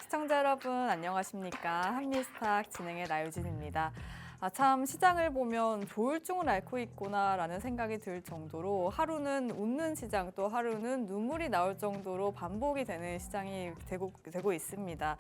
시청자 여러분 안녕하십니까? 한미스탁 진행의 나유진입니다. 참 시장을 보면 조울증을 앓고 있구나라는 생각이 들 정도로 하루는 웃는 시장 또 하루는 눈물이 나올 정도로 반복이 되는 시장이 되고 있습니다.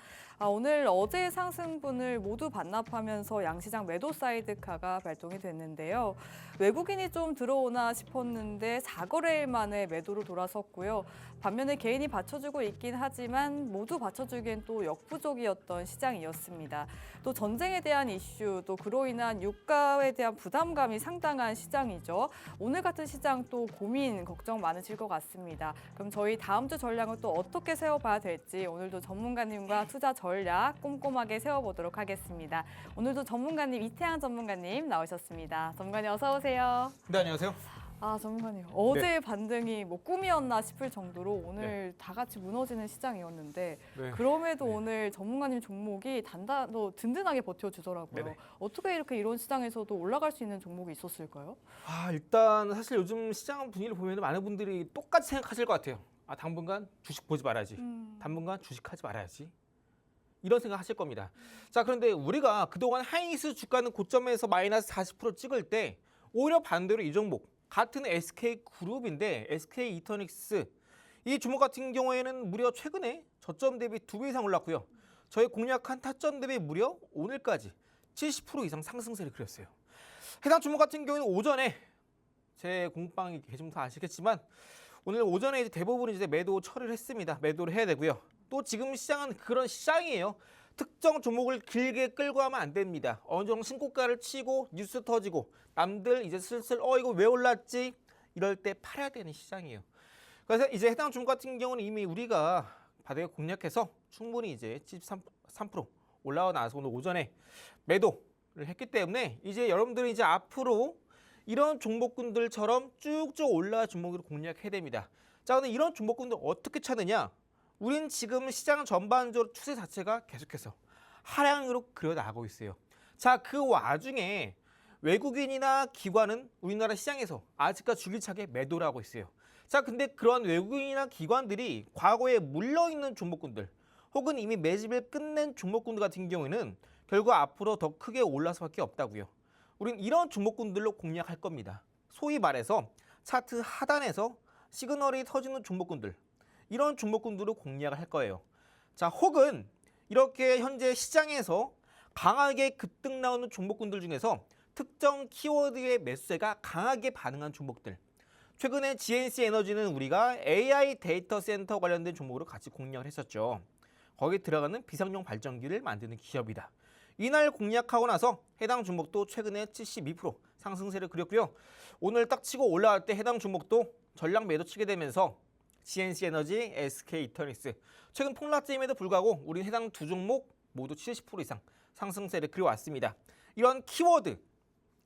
오늘 어제의 상승분을 모두 반납하면서 양시장 매도 사이드카가 발동이 됐는데요. 외국인이 좀 들어오나 싶었는데 4거래일 만에 매도로 돌아섰고요. 반면에 개인이 받쳐주고 있긴 하지만 모두 받쳐주기엔 또 역부족이었던 시장이었습니다. 또 전쟁에 대한 이슈, 또 그로 인한 유가에 대한 부담감이 상당한 시장이죠. 오늘 같은 시장 또 고민, 걱정 많으실 것 같습니다. 그럼 저희 다음 주 전략을 또 어떻게 세워봐야 될지 오늘도 전문가님과 투자 전략 꼼꼼하게 세워보도록 하겠습니다. 오늘도 전문가님 이태양 전문가님 나오셨습니다. 전문가님 어서 오세요. 네, 안녕하세요. 전문가님. 어제의 반등이 뭐 꿈이었나 싶을 정도로 오늘 다 같이 무너지는 시장이었는데 그럼에도 오늘 전문가님 종목이 든든하게 버텨주더라고요. 네네. 어떻게 이렇게 이런 시장에서도 올라갈 수 있는 종목이 있었을까요? 일단 사실 요즘 시장 분위기를 보면 많은 분들이 똑같이 생각하실 것 같아요. 당분간 주식 보지 말아야지. 당분간 주식하지 말아야지. 이런 생각 하실 겁니다. 자, 그런데 우리가 그동안 하이닉스 주가는 고점에서 마이너스 40% 찍을 때 오히려 반대로 이 종목 같은 SK그룹인데 SK이터닉스 이 종목 같은 경우에는 무려 최근에 저점 대비 2배 이상 올랐고요. 저희 공략한 타점 대비 무려 오늘까지 70% 이상 상승세를 그렸어요. 해당 종목 같은 경우는 오전에 제 공방이 계시면 다 아시겠지만 오늘 오전에 이제 대부분 이제 매도 처리를 했습니다. 매도를 해야 되고요. 또 지금 시장은 그런 시장이에요. 특정 종목을 길게 끌고 하면 안 됩니다. 어느 정도 신고가를 치고 뉴스 터지고 남들 이제 슬슬 이거 왜 올랐지? 이럴 때 팔아야 되는 시장이에요. 그래서 이제 해당 종목 같은 경우는 이미 우리가 바닥에 공략해서 충분히 이제 73% 올라와 나서 오늘 오전에 매도를 했기 때문에 이제 여러분들이 이제 앞으로 이런 종목군들처럼 쭉쭉 올라와 종목으로 공략해야 됩니다. 자, 근데 이런 종목군들 어떻게 찾느냐? 우린 지금 시장 전반적으로 추세 자체가 계속해서 하향으로 그려나가고 있어요. 자, 그 와중에 외국인이나 기관은 우리나라 시장에서 아직까지 줄기차게 매도를 하고 있어요. 자, 근데 그런 외국인이나 기관들이 과거에 물려있는 종목군들 혹은 이미 매집을 끝낸 종목군들 같은 경우에는 결국 앞으로 더 크게 올라갈 수밖에 없다고요. 우린 이런 종목군들로 공략할 겁니다. 소위 말해서 차트 하단에서 시그널이 터지는 종목군들 이런 종목군들로 공략을 할 거예요. 자, 혹은 이렇게 현재 시장에서 강하게 급등 나오는 종목군들 중에서 특정 키워드의 매수세가 강하게 반응한 종목들. 최근에 GNC 에너지는 우리가 AI 데이터 센터 관련된 종목으로 같이 공략을 했었죠. 거기 들어가는 비상용 발전기를 만드는 기업이다. 이날 공략하고 나서 해당 종목도 최근에 72% 상승세를 그렸고요. 오늘 딱 치고 올라갈 때 해당 종목도 전량 매도 치게 되면서 GNC 에너지, SK이터닉스 최근 폭락점에도 불구하고 우린 해당 두 종목 모두 70% 이상 상승세를 그려왔습니다. 이런 키워드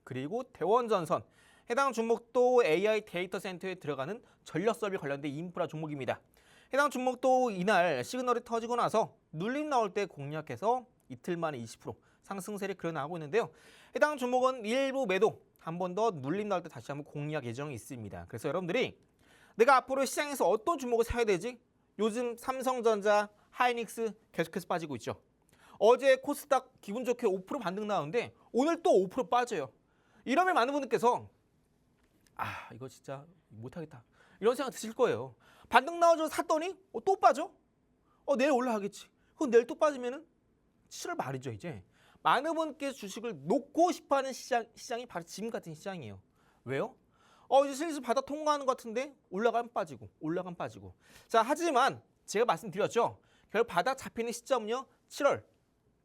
그리고 대원전선 해당 종목도 AI 데이터 센터에 들어가는 전력 설비 관련된 인프라 종목입니다. 해당 종목도 이날 시그널이 터지고 나서 눌림 나올 때 공략해서 이틀 만에 20% 상승세를 그려나가고 있는데요. 해당 종목은 일부 매도 한 번 더 눌림 나올 때 다시 한번 공략 예정이 있습니다. 그래서 여러분들이 내가 앞으로 시장에서 어떤 종목을 사야 되지? 요즘 삼성전자, 하이닉스 계속해서 빠지고 있죠. 어제 코스닥 기분 좋게 5% 반등 나오는데 오늘 또 5% 빠져요. 이러면 많은 분들께서 이거 진짜 못하겠다 이런 생각 드실 거예요. 반등 나와서 샀더니 또 빠져? 내일 올라가겠지. 그럼 내일 또 빠지면은 7월 말이죠 이제. 많은 분께서 주식을 놓고 싶어하는 시장이 바로 지금 같은 시장이에요. 왜요? 이제 슬슬 바닥 통과하는 것 같은데 올라가면 빠지고 올라가면 빠지고. 자, 하지만 제가 말씀드렸죠. 결국 바닥 잡히는 시점은요 7월,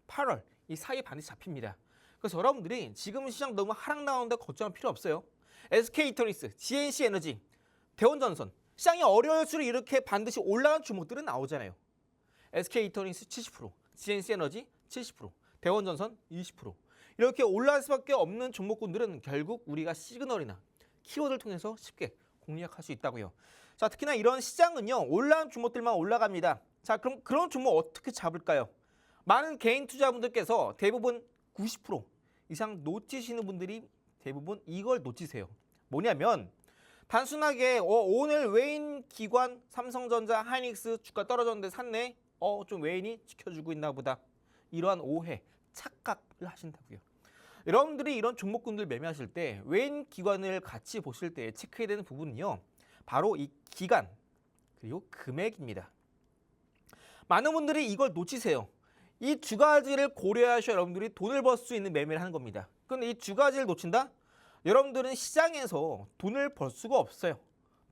8월 이 사이에 반드시 잡힙니다. 그래서 여러분들이 지금 시장 너무 하락 나오는데 걱정할 필요 없어요. SK이터닉스, GNC 에너지, 대원전선 시장이 어려울수록 이렇게 반드시 올라간 종목들은 나오잖아요. SK이터닉스 70%, GNC 에너지 70%, 대원전선 20% 이렇게 올라갈 수밖에 없는 종목군들은 결국 우리가 시그널이나 키워드를 통해서 쉽게 공략할 수 있다고요. 자, 특히나 이런 시장은요 올라간 종목들만 올라갑니다. 자, 그럼 그런 종목 어떻게 잡을까요? 많은 개인 투자분들께서 대부분 90% 이상 놓치시는 분들이 대부분 이걸 놓치세요. 뭐냐면 단순하게 오늘 외인 기관 삼성전자, 하이닉스 주가 떨어졌는데 샀네. 좀 외인이 지켜주고 있나 보다. 이러한 오해, 착각을 하신다고요. 여러분들이 이런 종목군들 매매하실 때 외인 기관을 같이 보실 때 체크해야 되는 부분은요. 바로 이 기간 그리고 금액입니다. 많은 분들이 이걸 놓치세요. 이 두 가지를 고려하셔야 여러분들이 돈을 벌 수 있는 매매를 하는 겁니다. 그런데 이 두 가지를 놓친다? 여러분들은 시장에서 돈을 벌 수가 없어요.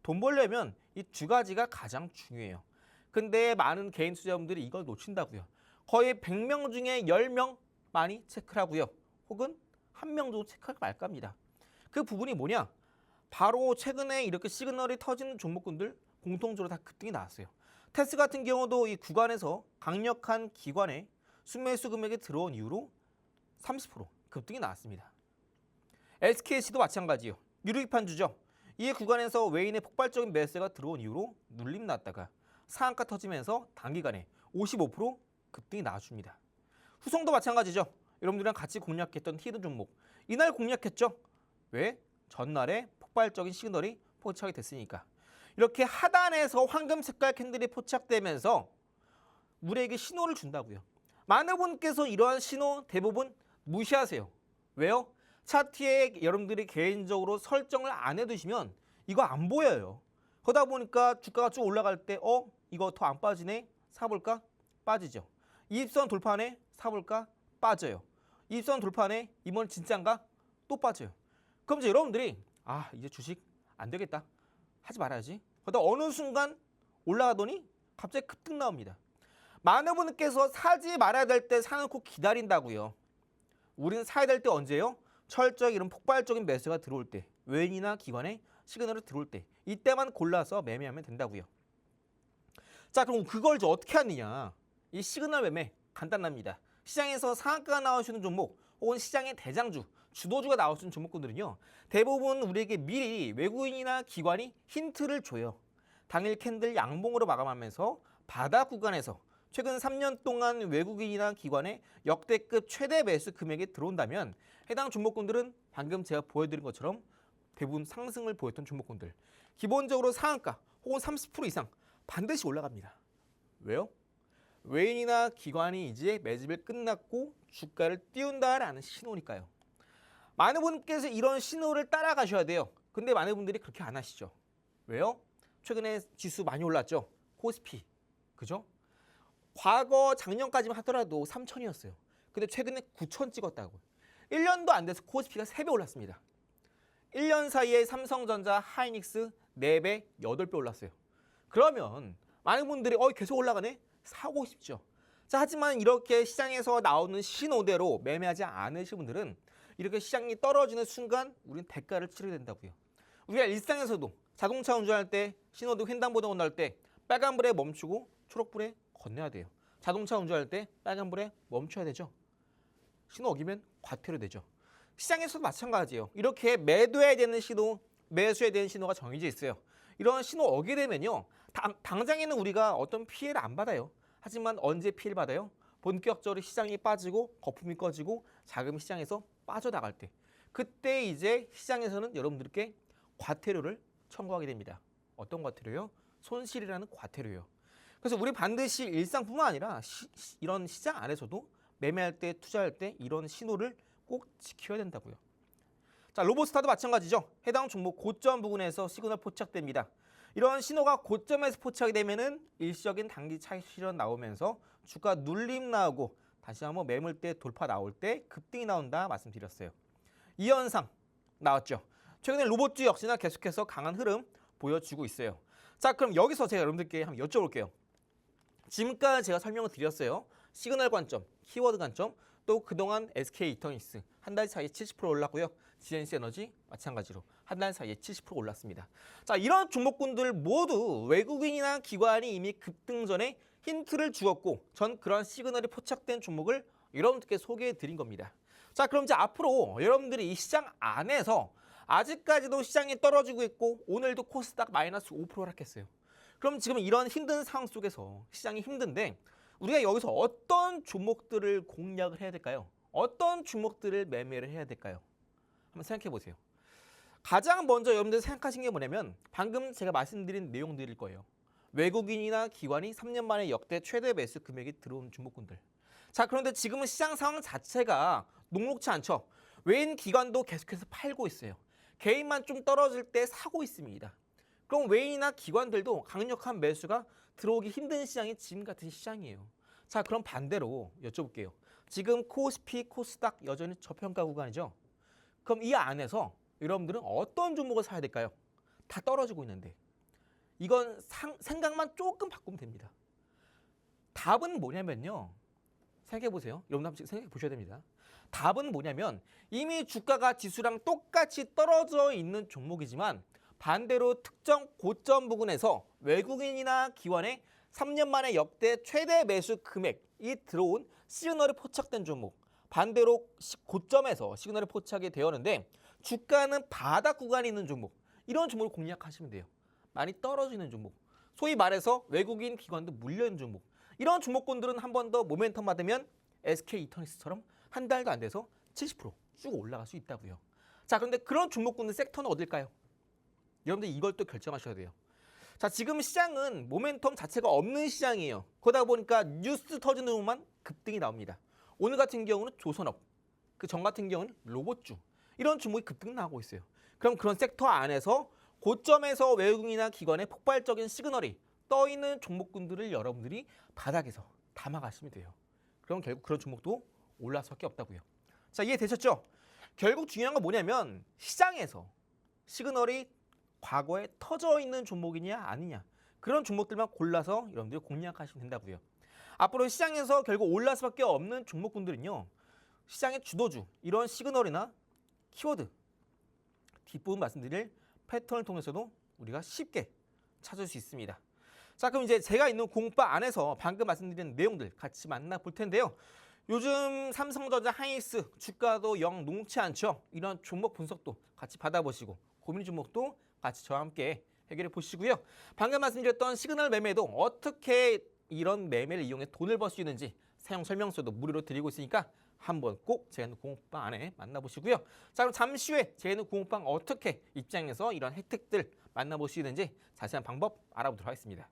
돈 벌려면 이 두 가지가 가장 중요해요. 근데 많은 개인 투자자분들이 이걸 놓친다고요. 거의 100명 중에 10명 많이 체크를 하고요. 혹은 1명 정도 체크할까 말까 합니다. 그 부분이 뭐냐? 바로 최근에 이렇게 시그널이 터지는 종목군들 공통적으로 다 급등이 나왔어요. 테스 같은 경우도 이 구간에서 강력한 기관의 순매수 금액이 들어온 이후로 30% 급등이 나왔습니다. SKC도 마찬가지요. 유류기판주죠. 이 구간에서 외인의 폭발적인 매수가 들어온 이후로 눌림 났다가 상한가 터지면서 단기간에 55% 급등이 나와줍니다. 후성도 마찬가지죠. 여러분들이랑 같이 공략했던 히든 종목. 이날 공략했죠. 왜? 전날에 폭발적인 시그널이 포착이 됐으니까. 이렇게 하단에서 황금 색깔 캔들이 포착되면서 우리에게 신호를 준다고요. 많은 분께서 이러한 신호 대부분 무시하세요. 왜요? 차트에 여러분들이 개인적으로 설정을 안 해두시면 이거 안 보여요. 그러다 보니까 주가가 쭉 올라갈 때 이거 더 안 빠지네? 사볼까? 빠지죠. 이입선 돌파네? 사볼까? 빠져요. 이입선 돌파네? 이번 진짠가? 또 빠져요. 그럼 이제 여러분들이 이제 주식 안 되겠다. 하지 말아야지. 그러다 어느 순간 올라가더니 갑자기 급등 나옵니다. 많은 분께서 사지 말아야 될 때 사놓고 기다린다고요. 우리는 사야 될 때 언제요? 철저히 이런 폭발적인 매수가 들어올 때, 외인이나 기관의 시그널이 들어올 때, 이때만 골라서 매매하면 된다고요. 자, 그럼 그걸 이제 어떻게 하느냐? 이 시그널 매매 간단합니다. 시장에서 상한가가 나오시는 종목 혹은 시장의 대장주, 주도주가 나올 수 있는 종목군들은요. 대부분 우리에게 미리 외국인이나 기관이 힌트를 줘요. 당일 캔들 양봉으로 마감하면서 바닥 구간에서 최근 3년 동안 외국인이나 기관의 역대급 최대 매수 금액이 들어온다면 해당 종목군들은 방금 제가 보여드린 것처럼 대부분 상승을 보였던 종목군들. 기본적으로 상한가 혹은 30% 이상 반드시 올라갑니다. 왜요? 외인이나 기관이 이제 매집을 끝났고 주가를 띄운다라는 신호니까요. 많은 분께서 이런 신호를 따라가셔야 돼요. 근데 많은 분들이 그렇게 안 하시죠. 왜요? 최근에 지수 많이 올랐죠. 코스피. 그죠? 과거 작년까지만 하더라도 3,000이었어요. 근데 최근에 9,000 찍었다고요. 1년도 안 돼서 코스피가 3배 올랐습니다. 1년 사이에 삼성전자, 하이닉스 4배, 8배 올랐어요. 그러면 많은 분들이 계속 올라가네? 사고 싶죠. 자, 하지만 이렇게 시장에서 나오는 신호대로 매매하지 않으신 분들은 이렇게 시장이 떨어지는 순간 우리는 대가를 치르게 된다고요. 우리가 일상에서도 자동차 운전할 때 신호등 횡단보도 건널 때 빨간불에 멈추고 초록불에 건너야 돼요. 자동차 운전할 때 빨간불에 멈춰야 되죠. 신호 어기면 과태료 되죠. 시장에서도 마찬가지예요. 이렇게 매도해야 되는 신호, 매수해야 되는 신호가 정해져 있어요. 이런 신호 어기게 되면요. 당장에는 우리가 어떤 피해를 안 받아요. 하지만 언제 피해를 받아요? 본격적으로 시장이 빠지고 거품이 꺼지고 자금이 시장에서 빠져나갈 때. 그때 이제 시장에서는 여러분들께 과태료를 청구하게 됩니다. 어떤 과태료요? 손실이라는 과태료요. 그래서 우리 반드시 일상뿐만 아니라 이런 시장 안에서도 매매할 때, 투자할 때 이런 신호를 꼭 지켜야 된다고요. 자, 로보스타도 마찬가지죠. 해당 종목 고점 부근에서 시그널 포착됩니다. 이런 신호가 고점에서 포착이 되면은 일시적인 단기 차익 실현 나오면서 주가 눌림 나오고 다시 한번 매물대 돌파 나올 때 급등이 나온다 말씀드렸어요. 이 현상 나왔죠. 최근에 로봇주 역시나 계속해서 강한 흐름 보여주고 있어요. 자, 그럼 여기서 제가 여러분들께 한번 여쭤볼게요. 지금까지 제가 설명을 드렸어요. 시그널 관점, 키워드 관점, 또 그동안 SK 이터닉스 한 달 사이에 70% 올랐고요. GNC 에너지 마찬가지로 한 달 사이에 70% 올랐습니다. 자, 이런 종목군들 모두 외국인이나 기관이 이미 급등 전에 힌트를 주었고 전 그런 시그널이 포착된 종목을 여러분들께 소개해 드린 겁니다. 자, 그럼 이제 앞으로 여러분들이 이 시장 안에서 아직까지도 시장이 떨어지고 있고 오늘도 코스닥 마이너스 5% 하락했어요. 그럼 지금 이런 힘든 상황 속에서 시장이 힘든데 우리가 여기서 어떤 종목들을 공략을 해야 될까요? 어떤 종목들을 매매를 해야 될까요? 한번 생각해 보세요. 가장 먼저 여러분들 생각하신 게 뭐냐면 방금 제가 말씀드린 내용들일 거예요. 외국인이나 기관이 3년 만에 역대 최대 매수 금액이 들어온 종목군들. 자, 그런데 지금은 시장 상황 자체가 녹록치 않죠. 외인 기관도 계속해서 팔고 있어요. 개인만 좀 떨어질 때 사고 있습니다. 그럼 외인이나 기관들도 강력한 매수가 들어오기 힘든 시장이 지금 같은 시장이에요. 자, 그럼 반대로 여쭤볼게요. 지금 코스피, 코스닥 여전히 저평가 구간이죠. 그럼 이 안에서 여러분들은 어떤 종목을 사야 될까요? 다 떨어지고 있는데. 이건 생각만 조금 바꾸면 됩니다. 답은 뭐냐면요. 생각해 보세요. 여러분 한번 생각해 보셔야 됩니다. 답은 뭐냐면 이미 주가가 지수랑 똑같이 떨어져 있는 종목이지만 반대로 특정 고점 부근에서 외국인이나 기관의 3년 만에 역대 최대 매수 금액이 들어온 시그널이 포착된 종목. 반대로 고점에서 시그널이 포착이 되었는데 주가는 바닥 구간에 있는 종목. 이런 종목을 공략하시면 돼요. 많이 떨어지는 종목. 소위 말해서 외국인 기관도 물려있는 종목. 이런 종목군들은 한 번 더 모멘텀 받으면 SK 이터닉스처럼 한 달도 안 돼서 70%쭉 올라갈 수 있다고요. 자, 그런데 그런 종목군들 섹터는 어딜까요? 여러분들 이걸 또 결정하셔야 돼요. 자, 지금 시장은 모멘텀 자체가 없는 시장이에요. 그러다 보니까 뉴스 터지는 것만 급등이 나옵니다. 오늘 같은 경우는 조선업, 그 전 같은 경우는 로봇주. 이런 종목이 급등 나오고 있어요. 그럼 그런 섹터 안에서 고점에서 외국인이나 기관의 폭발적인 시그널이 떠 있는 종목군들을 여러분들이 바닥에서 담아가시면 돼요. 그럼 결국 그런 종목도 올라갈 수밖에 없다고요. 자, 이해되셨죠? 결국 중요한 건 뭐냐면 시장에서 시그널이 과거에 터져 있는 종목이냐 아니냐 그런 종목들만 골라서 여러분들이 공략하시면 된다고요. 앞으로 시장에서 결국 올라갈 수밖에 없는 종목군들은요. 시장의 주도주, 이런 시그널이나 키워드 뒷부분 말씀드릴 패턴을 통해서도 우리가 쉽게 찾을 수 있습니다. 자, 그럼 이제 제가 있는 공부방 안에서 방금 말씀드린 내용들 같이 만나볼 텐데요. 요즘 삼성전자, 하이닉스 주가도 영 녹록치 않죠. 이런 종목 분석도 같이 받아보시고 고민 종목도 같이 저와 함께 해결해 보시고요. 방금 말씀드렸던 시그널 매매도 어떻게 이런 매매를 이용해 돈을 벌 수 있는지 사용 설명서도 무료로 드리고 있으니까 한번 꼭 제가 있는 공부방 안에 만나보시고요. 자, 그럼 잠시 후에 제가 있는 공부방 어떻게 입장해서 이런 혜택들 만나볼 수 있는지 자세한 방법 알아보도록 하겠습니다.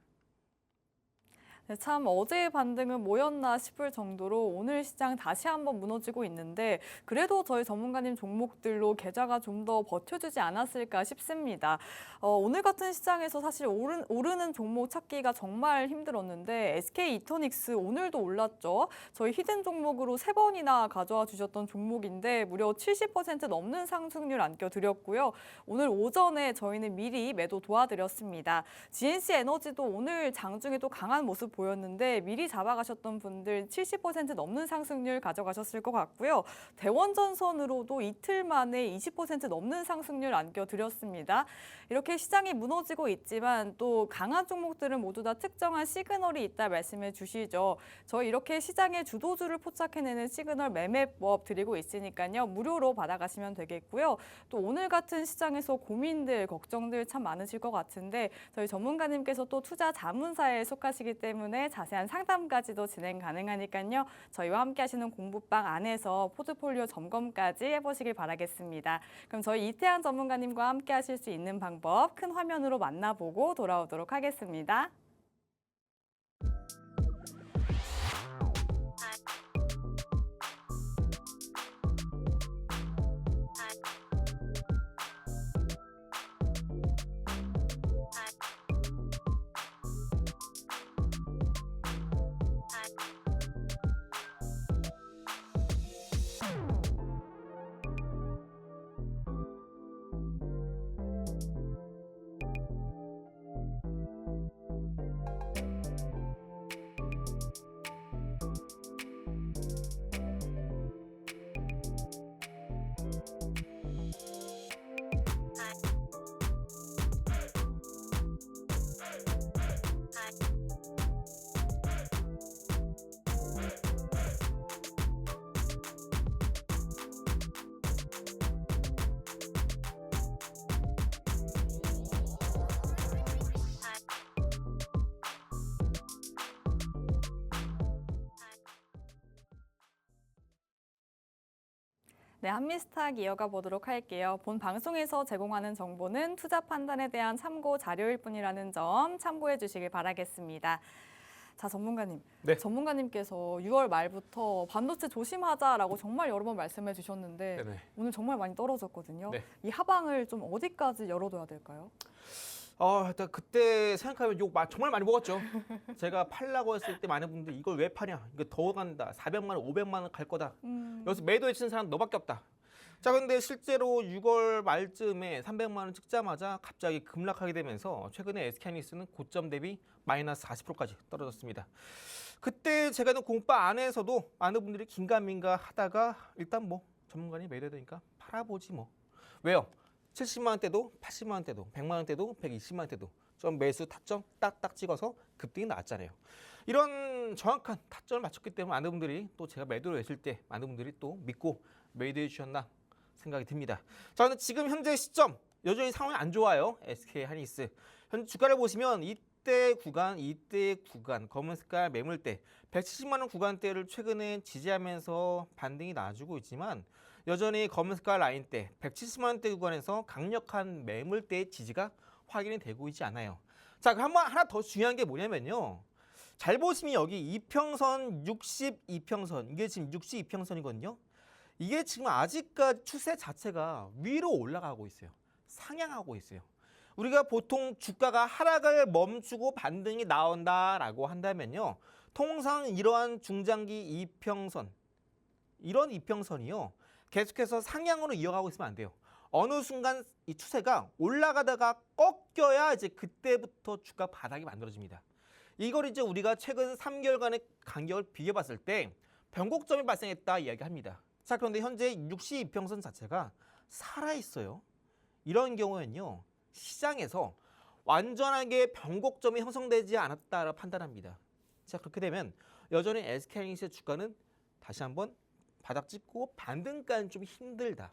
네, 참 어제의 반등은 뭐였나 싶을 정도로 오늘 시장 다시 한번 무너지고 있는데 그래도 저희 전문가님 종목들로 계좌가 좀 더 버텨주지 않았을까 싶습니다. 오늘 같은 시장에서 사실 오르는 종목 찾기가 정말 힘들었는데 SK 이터닉스 오늘도 올랐죠. 저희 히든 종목으로 3번이나 가져와 주셨던 종목인데 무려 70% 넘는 상승률 안겨드렸고요. 오늘 오전에 저희는 미리 매도 도와드렸습니다. GNC 에너지도 오늘 장중에 또 강한 모습 보였는데 미리 잡아가셨던 분들 70% 넘는 상승률 가져가셨을 것 같고요. 대원전선으로도 이틀 만에 20% 넘는 상승률 안겨드렸습니다. 이렇게 시장이 무너지고 있지만 또 강한 종목들은 모두 다 특정한 시그널이 있다 말씀해 주시죠. 저희 이렇게 시장의 주도주를 포착해내는 시그널 매매법 드리고 있으니까요. 무료로 받아가시면 되겠고요. 또 오늘 같은 시장에서 고민들, 걱정들 참 많으실 것 같은데 저희 전문가님께서 또 투자 자문사에 속하시기 때문에 자세한 상담까지도 진행 가능하니까요. 저희와 함께 하시는 공부방 안에서 포트폴리오 점검까지 해보시길 바라겠습니다. 그럼 저희 이태한 전문가님과 함께 하실 수 있는 방법 큰 화면으로 만나보고 돌아오도록 하겠습니다. 네, 한미스탁 이어가 보도록 할게요. 본 방송에서 제공하는 정보는 투자 판단에 대한 참고 자료일 뿐이라는 점 참고해 주시길 바라겠습니다. 자, 전문가님. 네. 전문가님께서 6월 말부터 반도체 조심하자라고 정말 여러 번 말씀해 주셨는데 네네. 오늘 정말 많이 떨어졌거든요. 네. 이 하방을 좀 어디까지 열어둬야 될까요? 일단 그때 생각하면 욕 정말 많이 먹었죠. 제가 팔라고 했을 때 많은 분들이 이걸 왜 파냐? 이거 더 간다. 400만 원, 500만 원 갈 거다. 여기서 매도해 치는 사람 너밖에 없다. 자, 근데 실제로 6월 말쯤에 300만 원 찍자마자 갑자기 급락하게 되면서 최근에 SK하이닉스는 고점 대비 마이너스 40%까지 떨어졌습니다. 그때 제가 있는 공바 안에서도 많은 분들이 긴가민가 하다가 일단 뭐 전문가님 매도해야 되니까 팔아보지 뭐. 왜요? 70만 원대도 80만 원대도 100만 원대도 120만 원대도 좀 매수 타점 딱딱 찍어서 급등이 나왔잖아요. 이런 정확한 타점을 맞췄기 때문에 많은 분들이 또 제가 매도를 했을 때 많은 분들이 또 믿고 매도해 주셨나 생각이 듭니다. 자, 근데 지금 현재 시점 여전히 상황이 안 좋아요. SK하이닉스 현재 주가를 보시면 이때 구간 검은 색깔 매물대 170만 원 구간대를 최근에 지지하면서 반등이 나와주고 있지만 여전히 검은 색깔 라인대 170만 원대 구간에서 강력한 매물대의 지지가 확인이 되고 있지 않아요. 자, 그럼 하나 더 중요한 게 뭐냐면요. 잘 보시면 여기 이평선 62평선 이게 지금 62평선이거든요. 이게 지금 아직까지 추세 자체가 위로 올라가고 있어요. 상향하고 있어요. 우리가 보통 주가가 하락을 멈추고 반등이 나온다라고 한다면요. 통상 이러한 중장기 이평선 이런 이평선이요. 계속해서 상향으로 이어가고 있으면 안 돼요. 어느 순간 이 추세가 올라가다가 꺾여야 이제 그때부터 주가 바닥이 만들어집니다. 이걸 이제 우리가 최근 3개월간의 간격을 비교해봤을 때 변곡점이 발생했다 이야기합니다. 자, 그런데 현재 62평선 자체가 살아있어요. 이런 경우에는요. 시장에서 완전하게 변곡점이 형성되지 않았다라고 판단합니다. 자, 그렇게 되면 여전히 SK하이닉스의 주가는 다시 한번 바닥 찍고 반등까지는 좀 힘들다.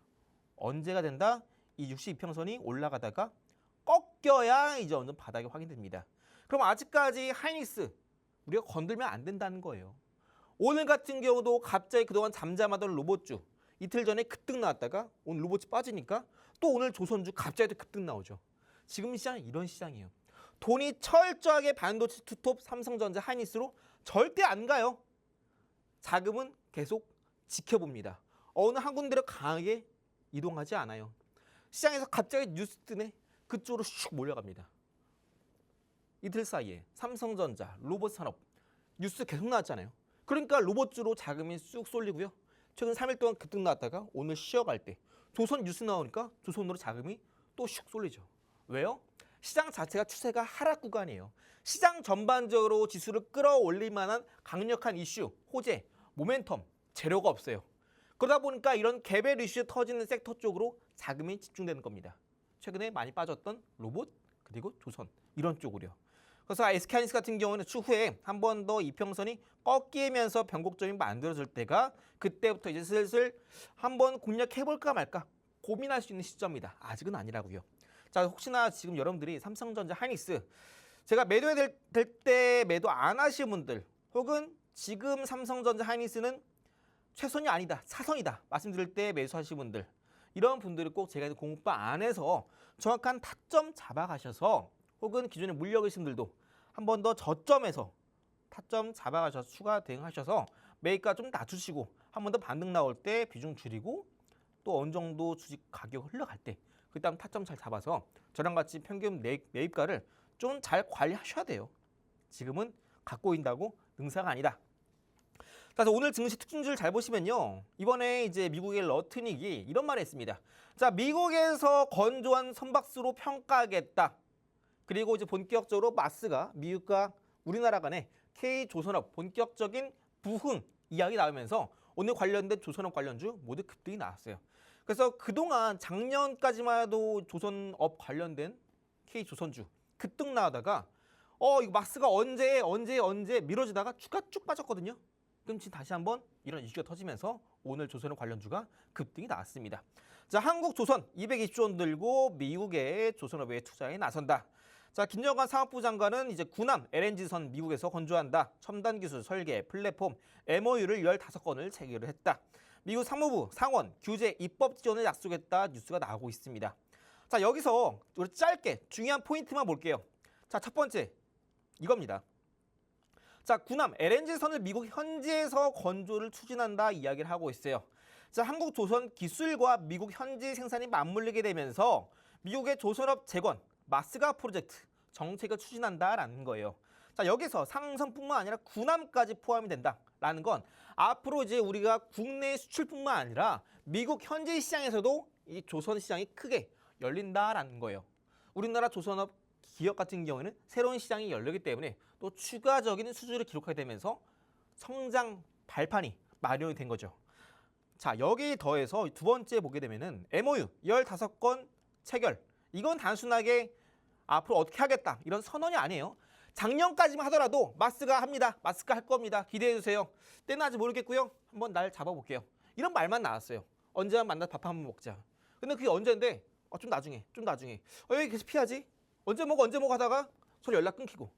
언제가 된다? 이 62평선이 올라가다가 꺾여야 이제 어느 바닥이 확인됩니다. 그럼 아직까지 하이닉스 우리가 건들면 안 된다는 거예요. 오늘 같은 경우도 갑자기 그동안 잠잠하던 로봇주 이틀 전에 급등 나왔다가 오늘 로봇이 빠지니까 또 오늘 조선주 갑자기 또 급등 나오죠. 지금 시장은 이런 시장이에요. 돈이 철저하게 반도체 투톱 삼성전자 하이닉스로 절대 안 가요. 자금은 계속 지켜봅니다. 어느 한 군데로 강하게 이동하지 않아요. 시장에서 갑자기 뉴스 뜨네 그쪽으로 슉 몰려갑니다. 이틀 사이에 삼성전자, 로봇산업 뉴스 계속 나왔잖아요. 그러니까 로봇주로 자금이 쑥 쏠리고요. 최근 3일 동안 급등 나왔다가 오늘 쉬어갈 때 조선 뉴스 나오니까 조선으로 자금이 또 슉 쏠리죠. 왜요? 시장 자체가 추세가 하락 구간이에요. 시장 전반적으로 지수를 끌어올릴 만한 강력한 이슈, 호재, 모멘텀, 재료가 없어요. 그러다 보니까 이런 개별 이슈 터지는 섹터 쪽으로 자금이 집중되는 겁니다. 최근에 많이 빠졌던 로봇 그리고 조선 이런 쪽으로요. 그래서 SK하이닉스 같은 경우는 추후에 한 번 더 이평선이 꺾이면서 변곡점이 만들어질 때가 그때부터 이제 슬슬 한번 공략해볼까 말까 고민할 수 있는 시점이다. 아직은 아니라고요. 자, 혹시나 지금 여러분들이 삼성전자 하이닉스 제가 매도해야 될 때 매도 안 하신 분들 혹은 지금 삼성전자 하이닉스는 최선이 아니다, 차선이다 말씀드릴 때 매수하신 분들 이런 분들이 꼭 제가 공부방 안에서 정확한 타점 잡아가셔서 혹은 기존에 물려 계신 분들도 한 번 더 저점에서 타점 잡아가셔서 추가 대응하셔서 매입가 좀 낮추시고 한 번 더 반등 나올 때 비중 줄이고 또 어느 정도 주식 가격 흘러갈 때 그다음 타점 잘 잡아서 저랑 같이 평균 매입가를 좀 잘 관리하셔야 돼요. 지금은 갖고 있다고 능사가 아니다. 그래서 오늘 증시 특징주를 잘 보시면요. 이번에 이제 미국의 러트닉이 이런 말을 했습니다. 자, 미국에서 건조한 선박수로 평가하겠다. 그리고 이제 본격적으로 마스가 미국과 우리나라 간의 K조선업 본격적인 부흥 이야기 나오면서 오늘 관련된 조선업 관련주 모두 급등이 나왔어요. 그래서 그동안 작년까지만 해도 조선업 관련된 K조선주 급등 나오다가 이거 마스가 언제 미뤄지다가 주가 쭉 빠졌거든요. 그럼 지금 다시 한번 이런 이슈가 터지면서 오늘 조선업 관련주가 급등이 나왔습니다. 자, 한국조선 220조 원 들고 미국의 조선업에 투자에 나선다. 자, 김정관 사업부 장관은 이제 군함 LNG선 미국에서 건조한다. 첨단 기술 설계, 플랫폼, MOU를 15건을 체결을 했다. 미국 상무부 상원 규제 입법 지원을 약속했다 뉴스가 나오고 있습니다. 자, 여기서 우리 짧게 중요한 포인트만 볼게요. 자, 첫 번째 이겁니다. 자, 군함 LNG선을 미국 현지에서 건조를 추진한다 이야기를 하고 있어요. 자, 한국 조선 기술과 미국 현지 생산이 맞물리게 되면서 미국의 조선업 재건 마스가 프로젝트 정책을 추진한다라는 거예요. 자, 여기서 상선뿐만 아니라 군함까지 포함이 된다라는 건 앞으로 이제 우리가 국내 수출뿐만 아니라 미국 현지 시장에서도 이 조선 시장이 크게 열린다라는 거예요. 우리나라 조선업 기업 같은 경우에는 새로운 시장이 열리기 때문에 또 추가적인 수주를 기록하게 되면서 성장 발판이 마련이 된 거죠. 자, 여기 더해서 두 번째 보게 되면은 MOU 15건 체결. 이건 단순하게 앞으로 어떻게 하겠다 이런 선언이 아니에요. 작년까지만 하더라도 마스가 합니다. 마스가 할 겁니다. 기대해 주세요. 때는 아직 모르겠고요. 한번 날 잡아볼게요. 이런 말만 나왔어요. 언제 만나서 밥 한번 먹자. 근데 그게 언제인데 좀 나중에. 여기 계속 피하지? 언제 먹어 하다가 서로 연락 끊기고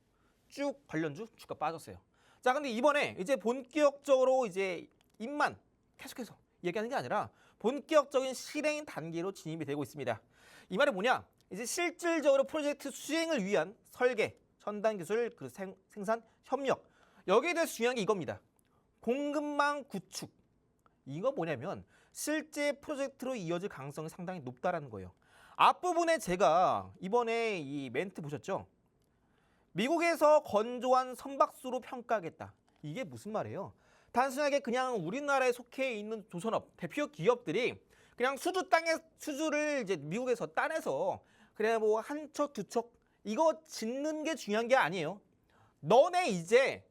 쭉 관련주 주가 빠졌어요. 자, 근데 이번에 이제 본격적으로 이제 입만 계속해서 얘기하는 게 아니라 본격적인 실행 단계로 진입이 되고 있습니다. 이 말이 뭐냐? 이제 실질적으로 프로젝트 수행을 위한 설계, 첨단 기술, 그 생산 협력. 여기에 대해서 중요한 게 이겁니다. 공급망 구축. 이거 뭐냐면 실제 프로젝트로 이어질 가능성이 상당히 높다라는 거예요. 앞부분에 제가 이번에 이 멘트 보셨죠? 미국에서 건조한 선박수로 평가하겠다. 이게 무슨 말이에요? 단순하게 그냥 우리나라에 속해 있는 조선업 대표 기업들이 그냥 수주를 이제 미국에서 따내서 그래 뭐 한 척 두 척 이거 짓는 게 중요한 게 아니에요. 너네 이제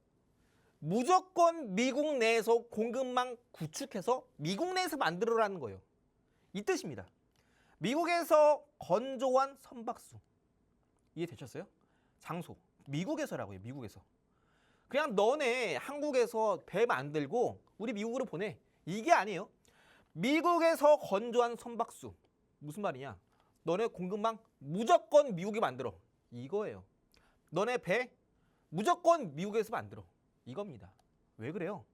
무조건 미국 내에서 공급망 구축해서 미국 내에서 만들어라는 거예요. 이 뜻입니다. 미국에서 건조한 선박수 이해되셨어요? 장소 미국에서라고요. 미국에서. 그냥 너네 한국에서 배 만들고 우리 미국으로 보내. 이게 아니에요. 미국에서 건조한 선박수. 무슨 말이냐? 너네 공급망 무조건 미국이 만들어. 이거예요. 너네 배 무조건 미국에서 만들어. 이겁니다. 왜 그래요?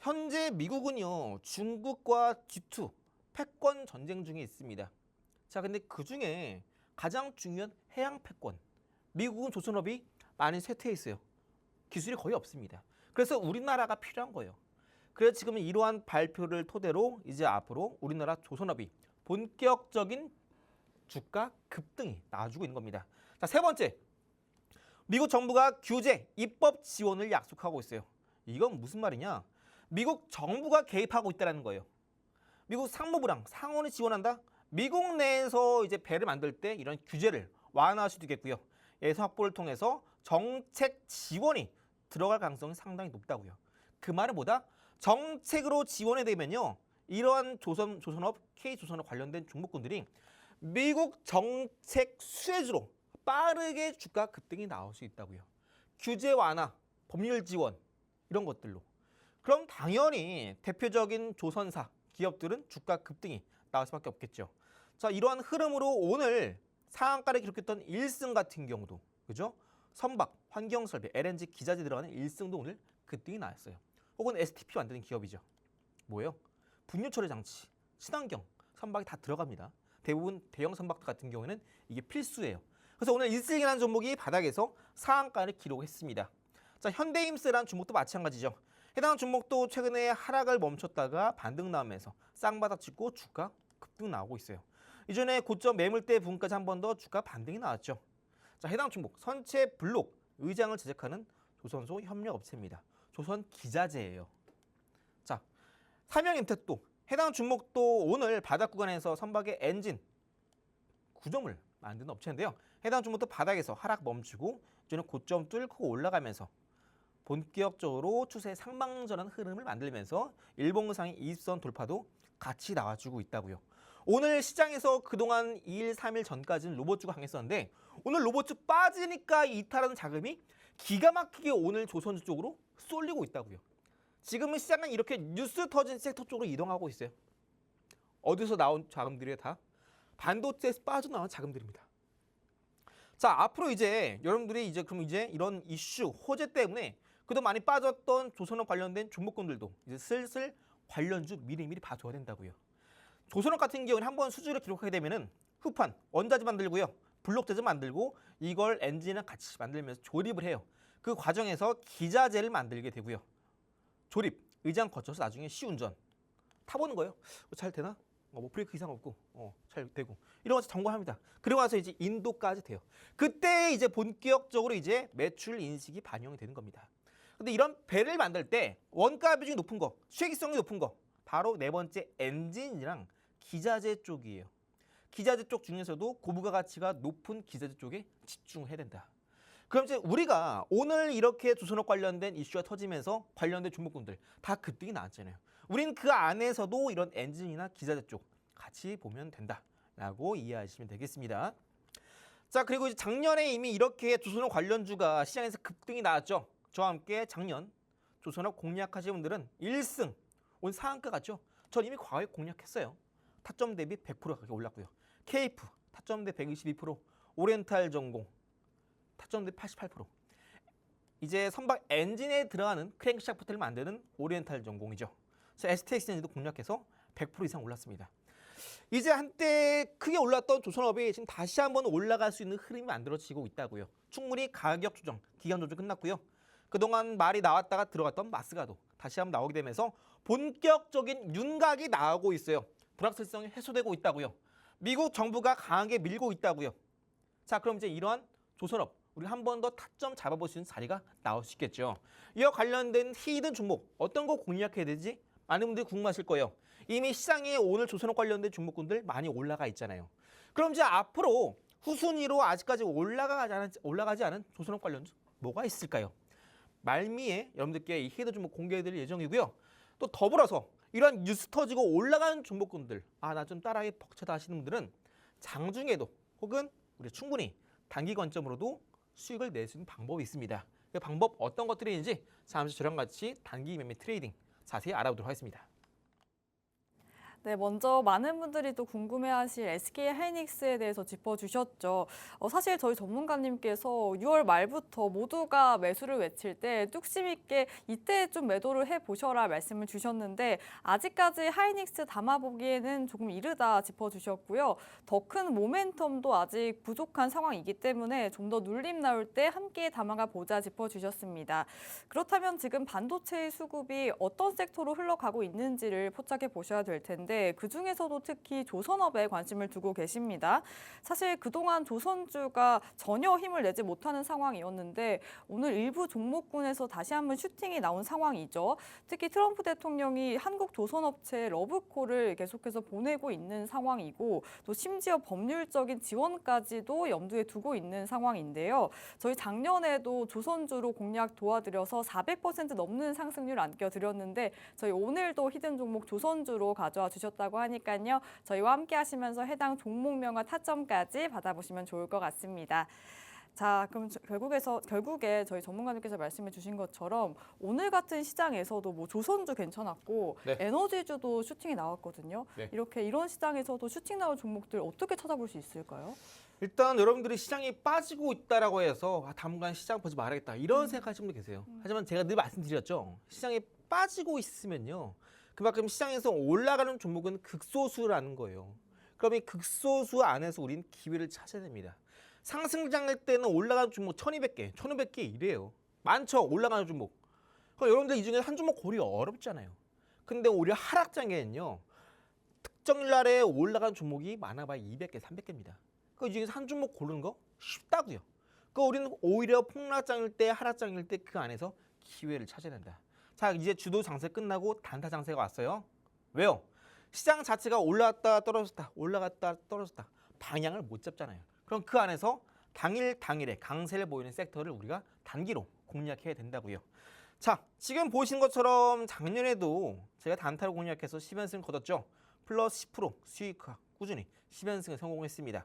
현재 미국은요. 중국과 G2 패권 전쟁 중에 있습니다. 자, 근데 그중에 가장 중요한 해양 패권. 미국은 조선업이 많이 쇠퇴해 있어요. 기술이 거의 없습니다. 그래서 우리나라가 필요한 거예요. 그래서 지금 이러한 발표를 토대로 이제 앞으로 우리나라 조선업이 본격적인 주가 급등이 나와주고 있는 겁니다. 자, 세 번째. 미국 정부가 규제, 입법 지원을 약속하고 있어요. 이건 무슨 말이냐? 미국 정부가 개입하고 있다는 거예요. 미국 상무부랑 상원이 지원한다? 미국 내에서 이제 배를 만들 때 이런 규제를 완화할 수도 있겠고요. 예산 확보를 통해서 정책 지원이 들어갈 가능성이 상당히 높다고요. 그 말은 뭐다? 정책으로 지원이 되면요. 이러한 조선업, K조선업 관련된 종목군들이 미국 정책 수혜주로 빠르게 주가 급등이 나올 수 있다고요. 규제 완화, 법률 지원 이런 것들로. 그럼 당연히 대표적인 조선사 기업들은 주가 급등이 나올 수밖에 없겠죠. 자, 이러한 흐름으로 오늘 상한가를 기록했던 1승 같은 경우도 그죠? 선박, 환경설비, LNG 기자재 들어가는 1승도 오늘 급등이 나왔어요. 혹은 STP 만드는 기업이죠. 뭐예요? 분유 처리 장치, 친환경 선박이 다 들어갑니다. 대부분 대형 선박 같은 경우에는 이게 필수예요. 그래서 오늘 1승이라는 종목이 바닥에서 상한가를 기록했습니다. 자, 현대힘스라는 종목도 마찬가지죠. 해당 종목도 최근에 하락을 멈췄다가 반등 나오면서 쌍바닥 찍고 주가 급등 나오고 있어요. 이전에 고점 매물대 부분까지 한 번 더 주가 반등이 나왔죠. 자, 해당 종목 선체 블록 의장을 제작하는 조선소 협력업체입니다. 조선 기자재예요. 자, 삼양임텍도 해당 종목도 오늘 바닥 구간에서 선박의 엔진 구조물 만드는 업체인데요. 해당 종목도 바닥에서 하락 멈추고 이제는 고점 뚫고 올라가면서 본격적으로 추세 상방전환 흐름을 만들면서 일봉상의 20선 돌파도 같이 나와주고 있다고요. 오늘 시장에서 그동안 2일, 3일 전까지는 로봇주가 강했었는데 오늘 로봇주 빠지니까 이탈하는 자금이 기가 막히게 오늘 조선주 쪽으로 쏠리고 있다고요. 지금은 시장은 이렇게 뉴스 터진 섹터 쪽으로 이동하고 있어요. 어디서 나온 자금들이 다 반도체에서 빠져나온 자금들입니다. 자, 앞으로 이제 여러분들이 그럼 이런 이슈, 호재 때문에 그동안 많이 빠졌던 조선업 관련된 종목군들도 이제 슬슬 관련주 미리미리 봐줘야 된다고요. 조선업 같은 경우는 한번 수주를 기록하게 되면은 후판, 원자재 만들고요. 블록재재 만들고 이걸 엔진이랑 같이 만들면서 조립을 해요. 그 과정에서 기자재를 만들게 되고요. 조립, 의장 거쳐서 나중에 시운전 타보는 거예요. 잘 되나? 뭐 브레이크 이상 없고 잘 되고 이런 거 점검합니다. 그리고 나서 이제 인도까지 돼요. 그때 이제 본격적으로 이제 매출 인식이 반영이 되는 겁니다. 근데 이런 배를 만들 때 원가 비중이 높은 거, 수익성이 높은 거 바로 네 번째 엔진이랑 기자재 쪽이에요. 기자재 쪽 중에서도 고부가 가치가 높은 기자재 쪽에 집중해야 된다. 그럼 이제 우리가 오늘 이렇게 조선업 관련된 이슈가 터지면서 관련된 종목군들 다 급등이 나왔잖아요. 우린 그 안에서도 이런 엔진이나 기자재 쪽 같이 보면 된다라고 이해하시면 되겠습니다. 자, 그리고 이제 작년에 이미 이렇게 조선업 관련주가 시장에서 급등이 나왔죠. 저와 함께 작년 조선업 공략하시는 분들은 1승 오늘 상한가 같죠. 전 이미 과거에 공략했어요. 타점 대비 100% 가격이 올랐고요. KF 타점 대비 122%, 오리엔탈 전공 타점 대비 88%. 이제 선박 엔진에 들어가는 크랭크샤프트를 만드는 오리엔탈 전공이죠. STX 엔진도 공략해서 100% 이상 올랐습니다. 이제 한때 크게 올랐던 조선업이 지금 다시 한번 올라갈 수 있는 흐름이 만들어지고 있다고요. 충분히 가격 조정, 기간 조정 끝났고요. 그동안 말이 나왔다가 들어갔던 마스가도 다시 한번 나오게 되면서 본격적인 윤곽이 나오고 있어요. 불확실성이 해소되고 있다고요. 미국 정부가 강하게 밀고 있다고요. 자, 그럼 이제 이러한 조선업 우리 한 번 더 타점 잡아볼 수 있는 자리가 나올 수 있겠죠. 이와 관련된 히든 종목 어떤 거 공략해야 되지? 많은 분들이 궁금하실 거예요. 이미 시장에 오늘 조선업 관련된 종목군들 많이 올라가 있잖아요. 그럼 이제 앞으로 후순위로 아직까지 올라가지 않은 조선업 관련주 뭐가 있을까요? 말미에 여러분들께 이 히든 종목 공개해드릴 예정이고요. 또 더불어서 이러한 뉴스 터지고 올라가는 종목군들 나 좀 따라해 벅차다 하시는 분들은 장중에도 혹은 우리 충분히 단기 관점으로도 수익을 낼 수 있는 방법이 있습니다. 그 방법 어떤 것들이 있는지 잠시 저랑 같이 단기 매매 트레이딩 자세히 알아보도록 하겠습니다. 네, 먼저 많은 분들이 또 궁금해하실 SK 하이닉스에 대해서 짚어주셨죠. 사실 저희 전문가님께서 6월 말부터 모두가 매수를 외칠 때 뚝심 있게 이때 좀 매도를 해보셔라 말씀을 주셨는데 아직까지 하이닉스 담아보기에는 조금 이르다 짚어주셨고요. 더 큰 모멘텀도 아직 부족한 상황이기 때문에 좀 더 눌림 나올 때 함께 담아가 보자 짚어주셨습니다. 그렇다면 지금 반도체의 수급이 어떤 섹터로 흘러가고 있는지를 포착해 보셔야 될 텐데 그중에서도 특히 조선업에 관심을 두고 계십니다. 사실 그동안 조선주가 전혀 힘을 내지 못하는 상황이었는데 오늘 일부 종목군에서 다시 한번 슈팅이 나온 상황이죠. 특히 트럼프 대통령이 한국 조선업체 러브콜을 계속해서 보내고 있는 상황이고 또 심지어 법률적인 지원까지도 염두에 두고 있는 상황인데요. 저희 작년에도 조선주로 공략 도와드려서 400% 넘는 상승률 안겨드렸는데 저희 오늘도 히든 종목 조선주로 가져와 주셨다고 하니까요. 저희와 함께 하시면서 해당 종목명과 타점까지 받아보시면 좋을 것 같습니다. 자, 그럼 결국에 저희 전문가님께서 말씀해 주신 것처럼 오늘 같은 시장에서도 뭐 조선주 괜찮았고 네. 에너지주도 슈팅이 나왔거든요. 네. 이런 시장에서도 슈팅 나올 종목들 어떻게 찾아볼 수 있을까요? 일단 여러분들이 시장이 빠지고 있다라고 해서 당분간 시장 보지 말아야겠다 이런 생각하시는 분들 계세요. 하지만 제가 늘 말씀드렸죠. 시장이 빠지고 있으면요. 그만큼 시장에서 올라가는 종목은 극소수라는 거예요. 그럼 이 극소수 안에서 우린 기회를 찾아야 됩니다. 상승장일 때는 올라가는 종목 1200개, 1500개 이래요. 많죠, 올라가는 종목. 그럼 여러분들 이 중에 한 종목 고르기 어렵잖아요. 근데 오히려 하락장에는요. 특정 날에 올라가는 종목이 많아봐야 200개, 300개입니다. 그 중에서 한 종목 고르는 거 쉽다고요. 그 우리는 오히려 폭락장일 때, 하락장일 때 그 안에서 기회를 찾아야 된다. 자, 이제 주도 장세 끝나고 단타 장세가 왔어요. 왜요? 시장 자체가 올라갔다 떨어졌다, 올라갔다 떨어졌다. 방향을 못 잡잖아요. 그럼 그 안에서 당일에 강세를 보이는 섹터를 우리가 단기로 공략해야 된다고요. 자, 지금 보시는 것처럼 작년에도 제가 단타로 공략해서 10연승 거뒀죠. 플러스 10% 수익화 꾸준히 10연승에 성공했습니다.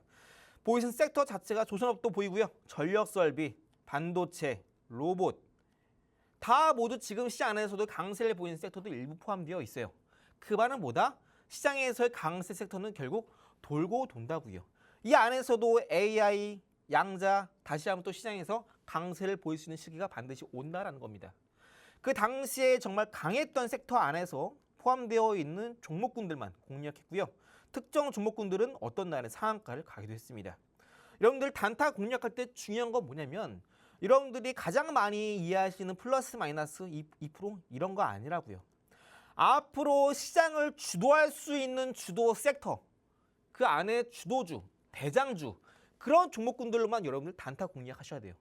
보이시는 섹터 자체가 조선업도 보이고요. 전력설비, 반도체, 로봇 다 모두 지금 시장 안에서도 강세를 보이는 섹터도 일부 포함되어 있어요. 그 말은 뭐다? 시장에서의 강세 섹터는 결국 돌고 돈다고요. 이 안에서도 AI, 양자 다시 한번 또 시장에서 강세를 보일 수 있는 시기가 반드시 온다라는 겁니다. 그 당시에 정말 강했던 섹터 안에서 포함되어 있는 종목군들만 공략했고요. 특정 종목군들은 어떤 날에 상한가를 가기도 했습니다. 여러분들 단타 공략할 때 중요한 건 뭐냐면 여러분들이 가장 많이 이해하시는 플러스 마이너스 2% 이런 거 아니라고요. 앞으로 시장을 주도할 수 있는 주도 섹터, 그 안에 주도주, 대장주 그런 종목군들로만 여러분들 단타 공략하셔야 돼요.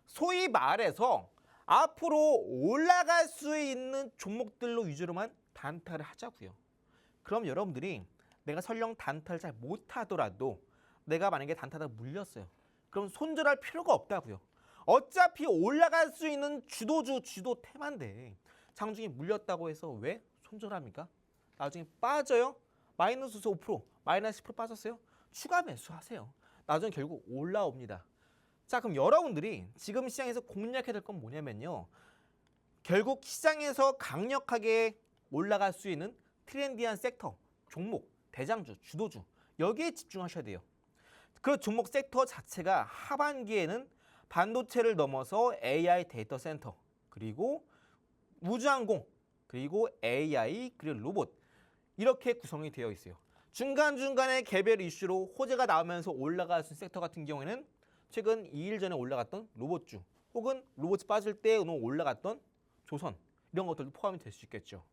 소위 말해서 앞으로 올라갈 수 있는 종목들로 위주로만 단타를 하자고요. 그럼 여러분들이 내가 설령 단타를 잘 못하더라도 내가 만약에 단타다 물렸어요. 그럼 손절할 필요가 없다고요. 어차피 올라갈 수 있는 주도주, 주도 테마인데 장중에 물렸다고 해서 왜 손절합니까? 나중에 빠져요. 마이너스 5%, 마이너스 10% 빠졌어요. 추가 매수하세요. 나중에 결국 올라옵니다. 자, 그럼 여러분들이 지금 시장에서 공략해야 될 건 뭐냐면요. 결국 시장에서 강력하게 올라갈 수 있는 트렌디한 섹터, 종목, 대장주, 주도주 여기에 집중하셔야 돼요. 그 종목 섹터 자체가 하반기에는 반도체를 넘어서 AI 데이터 센터, 그리고 우주항공, 그리고 AI, 그리고 로봇 이렇게 구성이 되어 있어요. 중간중간에 개별 이슈로 호재가 나오면서 올라갈 수 있는 섹터 같은 경우에는 최근 2일 전에 올라갔던 로봇주 혹은 로봇이 빠질 때 올라갔던 조선 이런 것들도 포함이 될 수 있겠죠.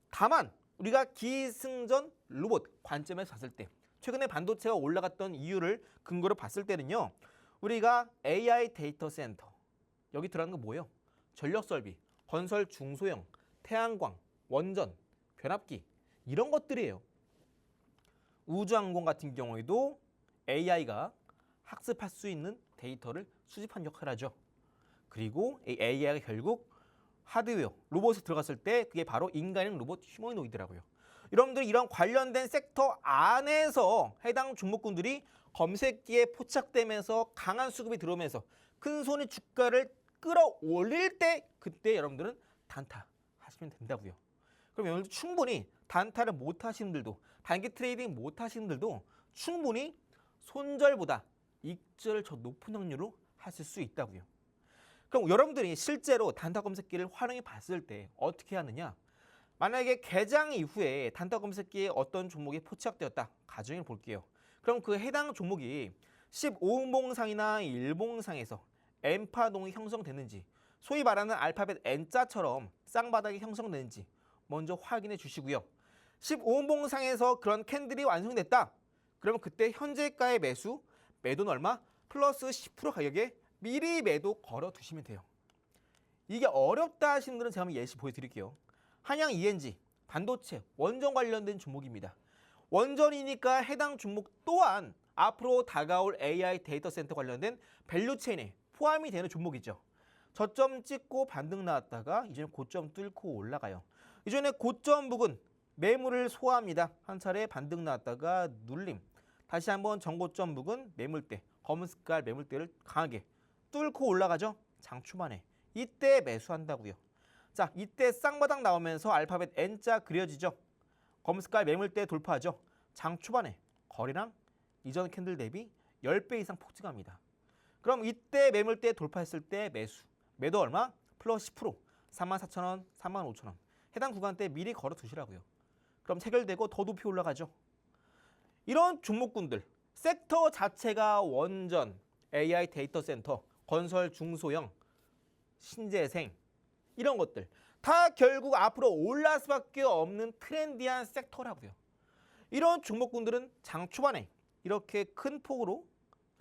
다만 우리가 기승전 로봇 관점에서 봤을 때 최근에 반도체가 올라갔던 이유를 근거로 봤을 때는요. 우리가 AI 데이터 센터 여기 들어가는 거 뭐예요? 전력 설비, 건설 중소형, 태양광, 원전, 변압기 이런 것들이에요. 우주항공 같은 경우에도 AI가 학습할 수 있는 데이터를 수집한 역할을 하죠. 그리고 이 AI가 결국 하드웨어, 로봇에 들어갔을 때 그게 바로 인간형 로봇 휴머노이드라고요. 여러분들 이런 관련된 섹터 안에서 해당 종목군들이 검색기에 포착되면서 강한 수급이 들어오면서 큰 손이 주가를 끌어올릴 때 그때 여러분들은 단타 하시면 된다고요. 그럼 여러분들 충분히 단타를 못 하시는 분들도 단기 트레이딩 못 하시는 분들도 충분히 손절보다 익절을 더 높은 확률로 하실 수 있다고요. 그럼 여러분들이 실제로 단타 검색기를 활용해 봤을 때 어떻게 하느냐? 만약에 개장 이후에 단타 검색기에 어떤 종목이 포착되었다. 가정을 볼게요. 그럼 그 해당 종목이 15분봉상이나 1봉상에서 N파동이 형성되는지 소위 말하는 알파벳 N자처럼 쌍바닥이 형성되는지 먼저 확인해 주시고요. 15분봉상에서 그런 캔들이 완성됐다. 그러면 그때 현재가의 매도는 얼마? 플러스 10% 가격에 미리 매도 걸어 두시면 돼요. 이게 어렵다 하시는 분들은 제가 한번 예시 보여드릴게요. 한양 ENG, 반도체, 원전 관련된 종목입니다. 원전이니까 해당 종목 또한 앞으로 다가올 AI 데이터 센터 관련된 밸류체인에 포함이 되는 종목이죠. 저점 찍고 반등 나왔다가 이제는 고점 뚫고 올라가요. 이전에 고점 부근 매물을 소화합니다. 한 차례 반등 나왔다가 눌림. 다시 한번 전고점 부근 매물대, 검은 색깔 매물대를 강하게 뚫고 올라가죠. 장 초반에. 이때 매수한다고요. 자, 이때 쌍바닥 나오면서 알파벳 N자 그려지죠. 검은 색깔 매물대 돌파하죠. 장 초반에 거래량 이전 캔들 대비 10배 이상 폭증합니다. 그럼 이때 매물대 돌파했을 때 매도 얼마? 플러스 10%, 34,000원, 35,000원. 해당 구간대 미리 걸어 두시라고요. 그럼 체결되고 더 높이 올라가죠. 이런 종목군들, 섹터 자체가 원전, AI 데이터 센터, 건설 중소형, 신재생 이런 것들 다 결국 앞으로 올라갈 수밖에 없는 트렌디한 섹터라고요. 이런 종목군들은 장 초반에 이렇게 큰 폭으로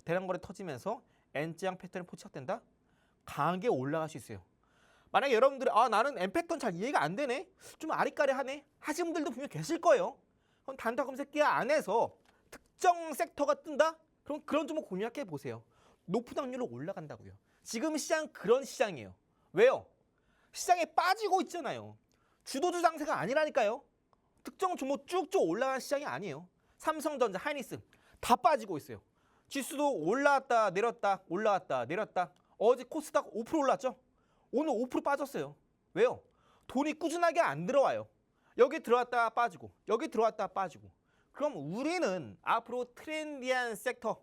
대량거래 터지면서 N자형 패턴이 포착된다? 강하게 올라갈 수 있어요. 만약에 여러분들이 나는 M 패턴 잘 이해가 안 되네? 좀 아리까리하네? 하시는 분들도 분명 계실 거예요. 그럼 단타 검색기 안에서 특정 섹터가 뜬다? 그럼 그런 종목 공략해 보세요. 높은 확률로 올라간다고요. 지금 시장 그런 시장이에요. 왜요? 시장에 빠지고 있잖아요. 주도주 장세가 아니라니까요. 특정 종목 쭉쭉 올라가는 시장이 아니에요. 삼성전자, 하이닉스 다 빠지고 있어요. 지수도 올라왔다 내렸다 올라왔다 내렸다. 어제 코스닥 5% 올랐죠? 오늘 5% 빠졌어요. 왜요? 돈이 꾸준하게 안 들어와요. 여기 들어왔다 빠지고 여기 들어왔다 빠지고. 그럼 우리는 앞으로 트렌디한 섹터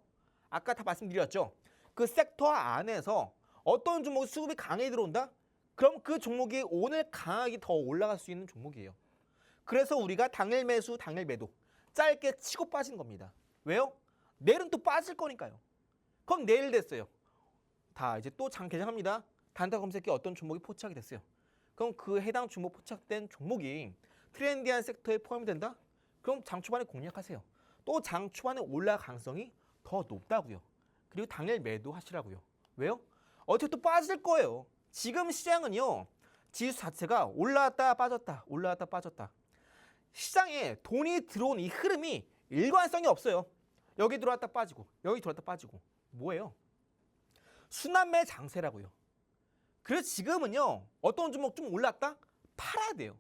아까 다 말씀드렸죠? 그 섹터 안에서 어떤 종목이 수급이 강하게 들어온다? 그럼 그 종목이 오늘 강하게 더 올라갈 수 있는 종목이에요. 그래서 우리가 당일 매수, 당일 매도 짧게 치고 빠진 겁니다. 왜요? 내일은 또 빠질 거니까요. 그럼 내일 됐어요. 다 이제 또 장 개장합니다. 단타 검색기 어떤 종목이 포착이 됐어요. 그럼 그 해당 종목 포착된 종목이 트렌디한 섹터에 포함이 된다? 그럼 장 초반에 공략하세요. 또 장 초반에 올라갈 가능성이 더 높다고요. 그리고 당일 매도하시라고요. 왜요? 어차피 또 빠질 거예요. 지금 시장은요. 지수 자체가 올라왔다 빠졌다 올라왔다 빠졌다. 시장에 돈이 들어온 이 흐름이 일관성이 없어요. 여기 들어왔다 빠지고 여기 들어왔다 빠지고. 뭐예요? 순환매 장세라고요. 그래서 지금은요. 어떤 종목 좀 올랐다? 팔아야 돼요.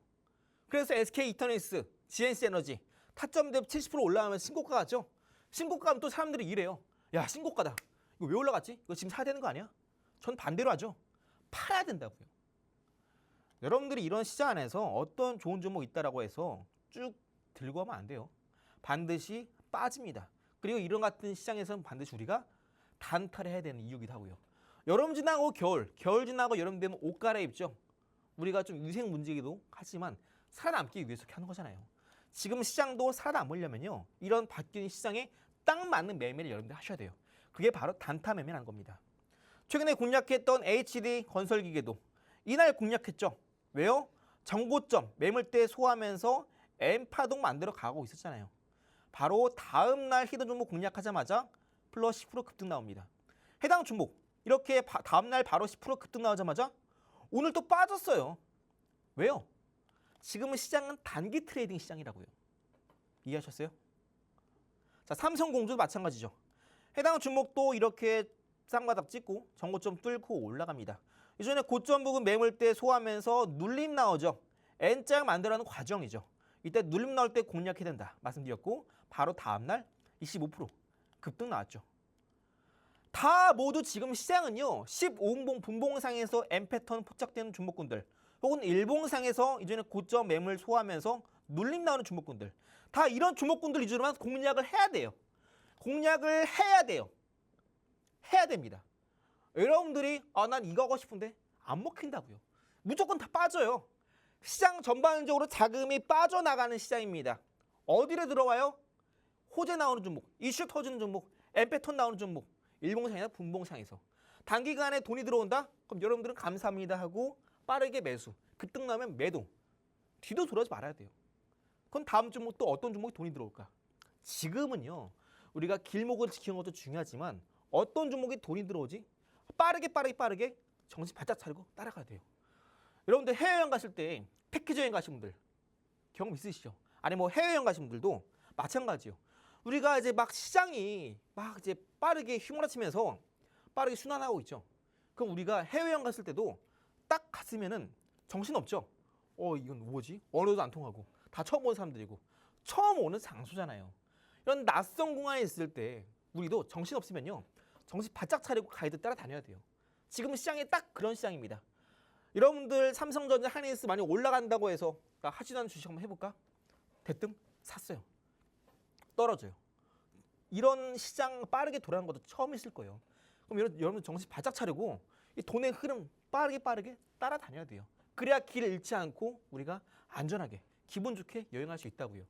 그래서 SK 이터널스, GNC 에너지 타점 대비 70% 올라가면 신고가 가죠. 신고가 하면 또 사람들이 이래요. 야, 신고가다. 이거 왜 올라갔지? 이거 지금 사야 되는 거 아니야? 전 반대로 하죠. 팔아야 된다고요. 여러분들이 이런 시장 안에서 어떤 좋은 종목 있다라고 해서 쭉 들고 가면 안 돼요. 반드시 빠집니다. 그리고 이런 같은 시장에서는 반드시 우리가 단타를 해야 되는 이유기도 하고요. 여름 지나고 겨울 지나고 여름 되면 옷 갈아입죠. 우리가 좀 위생 문제이기도 하지만 살아남기 위해서 이렇게 하는 거잖아요. 지금 시장도 살아남으려면요. 이런 바뀐 시장에 딱 맞는 매매를 여러분들 하셔야 돼요. 그게 바로 단타 매매라는 겁니다. 최근에 공략했던 HD 건설기계도 이날 공략했죠. 왜요? 정고점 매물대 소화하면서 M파동 만들어 가고 있었잖아요. 바로 다음 날 히든 종목 공략하자마자 플러스 10% 급등 나옵니다. 해당 종목 이렇게 다음 날 바로 10% 급등 나오자마자 오늘 또 빠졌어요. 왜요? 지금은 시장은 단기 트레이딩 시장이라고요. 이해하셨어요? 자, 삼성공주도 마찬가지죠. 해당 종목도 이렇게 쌍바닥 찍고 정고점 뚫고 올라갑니다. 이전에 고점 부근 매물대 소화하면서 눌림 나오죠. N자 만들어가는 과정이죠. 이때 눌림 나올 때 공략해야 된다 말씀드렸고 바로 다음날 25% 급등 나왔죠. 다 모두 지금 시장은요. 15분봉 분봉상에서 M패턴 포착되는 종목군들 혹은 일봉상에서 이전에 고점 매물 소화하면서 눌림 나오는 종목군들 다 이런 종목군들 위주로만 공략을 해야 돼요. 공략을 해야 돼요. 해야 됩니다. 여러분들이 난 이거 하고 싶은데 안 먹힌다고요. 무조건 다 빠져요. 시장 전반적으로 자금이 빠져나가는 시장입니다. 어디로 들어와요? 호재 나오는 종목, 이슈 터지는 종목, M패턴 나오는 종목, 일봉상이나 분봉상에서. 단기간에 돈이 들어온다? 그럼 여러분들은 감사합니다 하고 빠르게 매수, 급등 나면 매도. 뒤도 돌아오지 말아야 돼요. 그럼 다음 종목 또 어떤 종목이 돈이 들어올까? 지금은요. 우리가 길목을 지키는 것도 중요하지만 어떤 종목이 돈이 들어오지? 빠르게 정신 바짝 차리고 따라가야 돼요. 여러분들 해외여행 가실 때 패키지 여행 가신 분들 경험 있으시죠? 아니 뭐 해외여행 가신 분들도 마찬가지요. 우리가 이제 막 시장이 막 이제 빠르게 휘몰아치면서 빠르게 순환하고 있죠. 그럼 우리가 해외여행 갔을 때도 딱 갔으면은 정신 없죠. 이건 뭐지? 언어도 안 통하고 다 처음 온 사람들이고 처음 오는 장소잖아요. 이런 낯선 공간에 있을 때 우리도 정신 없으면요. 정신 바짝 차리고 가이드 따라다녀야 돼요. 지금 시장이 딱 그런 시장입니다. 여러분들 삼성전자 하이닉스 많이 올라간다고 해서 나 하지도 않은 주식 한번 해볼까? 대뜸 샀어요. 떨어져요. 이런 시장 빠르게 돌아가는 것도 처음 있을 거예요. 그럼 여러분 정신 바짝 차리고 이 돈의 흐름 빠르게 따라다녀야 돼요. 그래야 길을 잃지 않고 우리가 안전하게 기분 좋게 여행할 수 있다고요.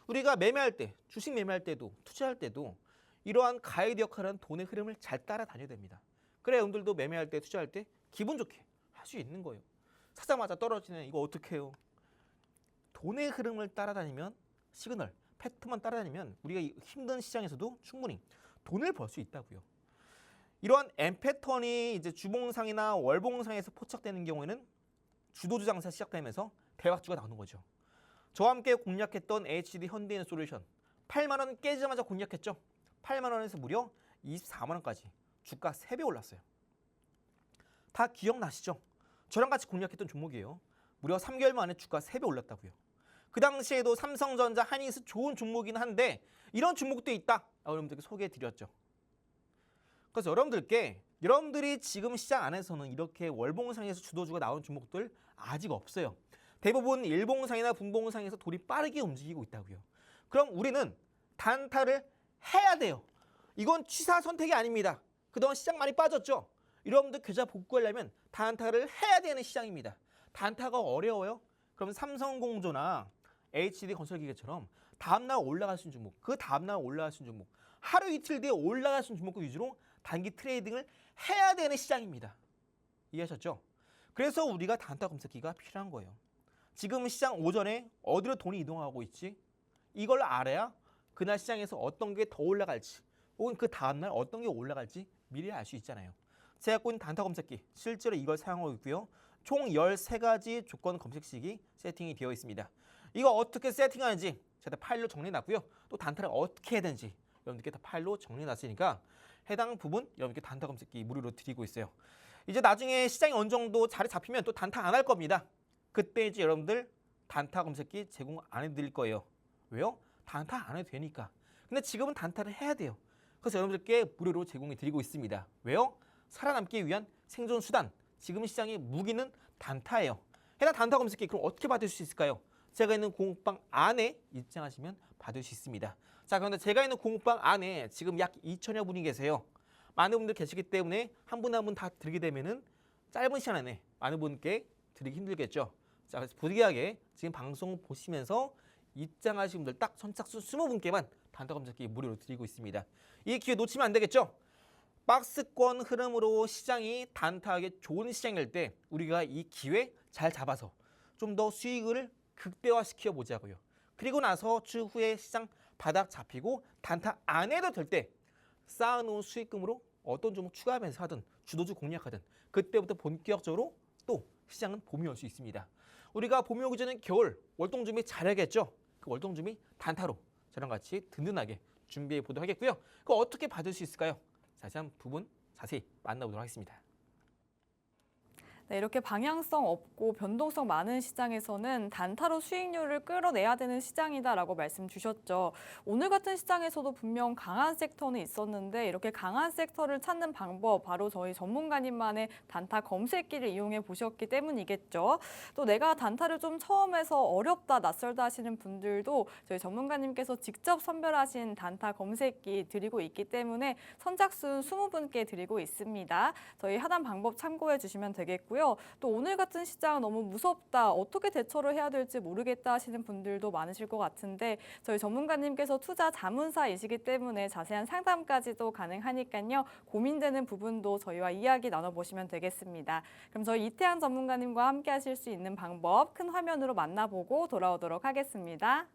우리가 매매할 때, 주식 매매할 때도 투자할 때도 이러한 가이드 역할은 돈의 흐름을 잘 따라다녀야 됩니다. 그래야 여러분들도 매매할 때 투자할 때 기분 좋게 할 수 있는 거예요. 사자마자 떨어지네. 이거 어떻게 해요? 돈의 흐름을 따라다니면 시그널, 패턴만 따라다니면 우리가 힘든 시장에서도 충분히 돈을 벌 수 있다고요. 이러한 M 패턴이 이제 주봉상이나 월봉상에서 포착되는 경우에는 주도주 장사 시작되면서 대박주가 나오는 거죠. 저와 함께 공략했던 HD 현대인솔루션 8만 원 깨지자마자 공략했죠. 8만 원에서 무려 24만 원까지 주가 3배 올랐어요. 다 기억나시죠? 저랑 같이 공략했던 종목이에요. 무려 3개월 만에 주가 3배 올랐다고요. 그 당시에도 삼성전자, 하이닉스 좋은 종목이긴 한데 이런 종목도 있다. 여러분들께 소개해드렸죠. 그래서 여러분들이 지금 시장 안에서는 이렇게 월봉상에서 주도주가 나오는 종목들 아직 없어요. 대부분 일봉상이나 분봉상에서 돈이 빠르게 움직이고 있다고요. 그럼 우리는 단타를 해야 돼요. 이건 취사 선택이 아닙니다. 그동안 시장 많이 빠졌죠. 여러분들 계좌 복구하려면 단타를 해야 되는 시장입니다. 단타가 어려워요? 그럼 삼성공조나 HD 건설기계처럼 다음날 올라갈 수 있는 종목, 그 다음날 올라갈 수 있는 종목, 하루 이틀 뒤에 올라갈 수 있는 종목 위주로 단기 트레이딩을 해야 되는 시장입니다. 이해하셨죠? 그래서 우리가 단타 검색기가 필요한 거예요. 지금 시장 오전에 어디로 돈이 이동하고 있지? 이걸 알아야 그날 시장에서 어떤 게 더 올라갈지 혹은 그 다음날 어떤 게 올라갈지 미리 알 수 있잖아요. 제가 갖고 있는 단타 검색기 실제로 이걸 사용하고 있고요. 총 13가지 조건 검색식이 세팅이 되어 있습니다. 이거 어떻게 세팅하는지 제가 파일로 정리해놨고요. 또 단타를 어떻게 해야 되는지 여러분들께 다 파일로 정리해놨으니까 해당 부분 여러분께 단타 검색기 무료로 드리고 있어요. 이제 나중에 시장이 어느 정도 자리 잡히면 또 단타 안 할 겁니다. 그때 이제 여러분들 단타 검색기 제공 안 해드릴 거예요. 왜요? 단타 안 해도 되니까. 근데 지금은 단타를 해야 돼요. 그래서 여러분들께 무료로 제공해 드리고 있습니다. 왜요? 살아남기 위한 생존 수단. 지금 시장의 무기는 단타예요. 해당 단타 검색기 그럼 어떻게 받을 수 있을까요? 제가 있는 공부방 안에 입장하시면 받을 수 있습니다. 자, 그런데 제가 있는 공부방 안에 지금 약 2천여 분이 계세요. 많은 분들 계시기 때문에 한 분 한 분 다 드리게 되면은 짧은 시간 안에 많은 분께 드리기 힘들겠죠. 자, 그래서 부득이하게 지금 방송 보시면서 입장하신 분들 딱 선착순 20분께만 단타 검색기 무료로 드리고 있습니다. 이 기회 놓치면 안 되겠죠? 박스권 흐름으로 시장이 단타하게 좋은 시장일 때 우리가 이 기회 잘 잡아서 좀 더 수익을 극대화시켜 보자고요. 그리고 나서 추후에 시장 바닥 잡히고 단타 안 해도 될 때 쌓아놓은 수익금으로 어떤 종목 추가하면서 하든 주도주 공략하든 그때부터 본격적으로 또 시장은 봄이 올 수 있습니다. 우리가 봄이 오기 전에 겨울 월동 준비 잘해야겠죠. 그 월동 준비 단타로 저랑 같이 든든하게 준비해 보도록 하겠고요. 그거 어떻게 받을 수 있을까요? 자세한 부분 자세히 만나보도록 하겠습니다. 네, 이렇게 방향성 없고 변동성 많은 시장에서는 단타로 수익률을 끌어내야 되는 시장이다라고 말씀 주셨죠. 오늘 같은 시장에서도 분명 강한 섹터는 있었는데 이렇게 강한 섹터를 찾는 방법 바로 저희 전문가님만의 단타 검색기를 이용해 보셨기 때문이겠죠. 또 내가 단타를 좀 처음 해서 어렵다 낯설다 하시는 분들도 저희 전문가님께서 직접 선별하신 단타 검색기 드리고 있기 때문에 선착순 20분께 드리고 있습니다. 저희 하단 방법 참고해 주시면 되겠고요. 또 오늘 같은 시장 너무 무섭다, 어떻게 대처를 해야 될지 모르겠다 하시는 분들도 많으실 것 같은데 저희 전문가님께서 투자 자문사이시기 때문에 자세한 상담까지도 가능하니까요. 고민되는 부분도 저희와 이야기 나눠보시면 되겠습니다. 그럼 저희 이태양 전문가님과 함께 하실 수 있는 방법 큰 화면으로 만나보고 돌아오도록 하겠습니다.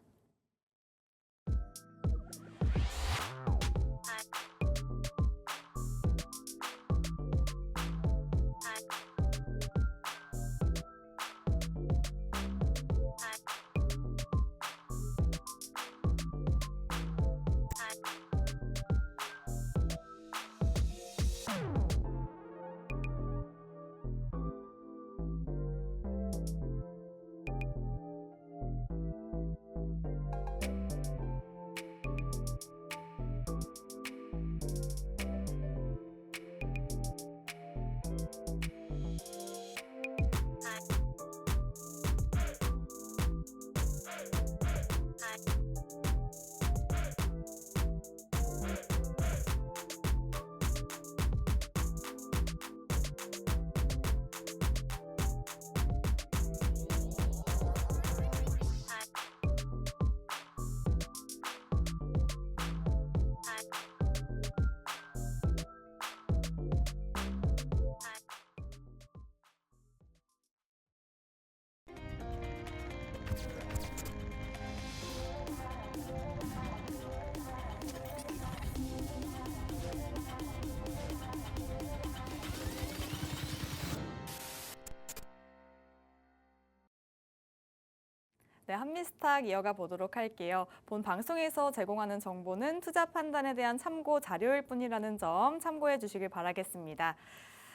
네, 한미스탁 이어가 보도록 할게요. 본 방송에서 제공하는 정보는 투자 판단에 대한 참고 자료일 뿐이라는 점 참고해 주시길 바라겠습니다.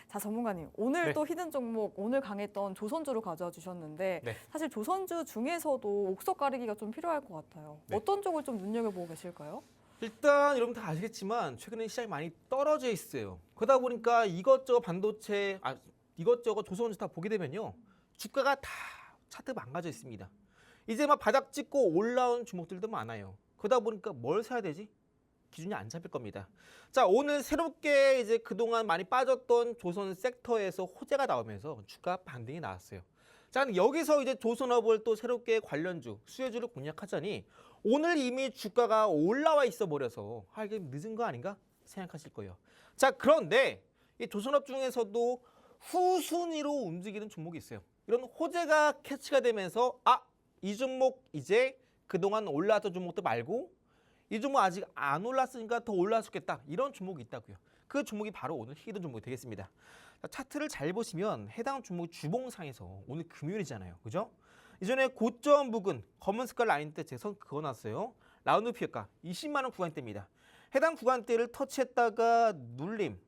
자, 전문가님, 오늘 네. 또 히든 종목, 오늘 강했던 조선주로 가져와 주셨는데 네. 사실 조선주 중에서도 옥석 가리기가 좀 필요할 것 같아요. 네. 어떤 쪽을 좀 눈여겨보고 계실까요? 일단 여러분 다 아시겠지만 최근에 시장이 많이 떨어져 있어요. 그러다 보니까 이것저것 반도체, 이것저것 조선주 다 보게 되면요. 주가가 다 차트 망가져 있습니다. 이제 막 바닥 찍고 올라온 종목들도 많아요. 그러다 보니까 뭘 사야 되지? 기준이 안 잡힐 겁니다. 자, 오늘 새롭게 이제 그동안 많이 빠졌던 조선 섹터에서 호재가 나오면서 주가 반등이 나왔어요. 자, 여기서 이제 조선업을 또 새롭게 관련주, 수혜주를 공략하자니 오늘 이미 주가가 올라와 있어 버려서 이게 늦은 거 아닌가 생각하실 거예요. 자, 그런데 이 조선업 중에서도 후순위로 움직이는 종목이 있어요. 이런 호재가 캐치가 되면서 이 종목 이제 그동안 올라왔던 종목도 말고 이 종목 아직 안 올랐으니까 더 올라갈 수 있겠다. 이런 종목이 있다고요. 그 종목이 바로 오늘 히든 종목이 되겠습니다. 자, 차트를 잘 보시면 해당 종목 주봉상에서 오늘 금요일이잖아요. 그죠? 이전에 고점 부근 검은 색깔 라인 때 제 선 그어놨어요. 라운드 피해가 20만 원 구간대입니다. 해당 구간대를 터치했다가 눌림,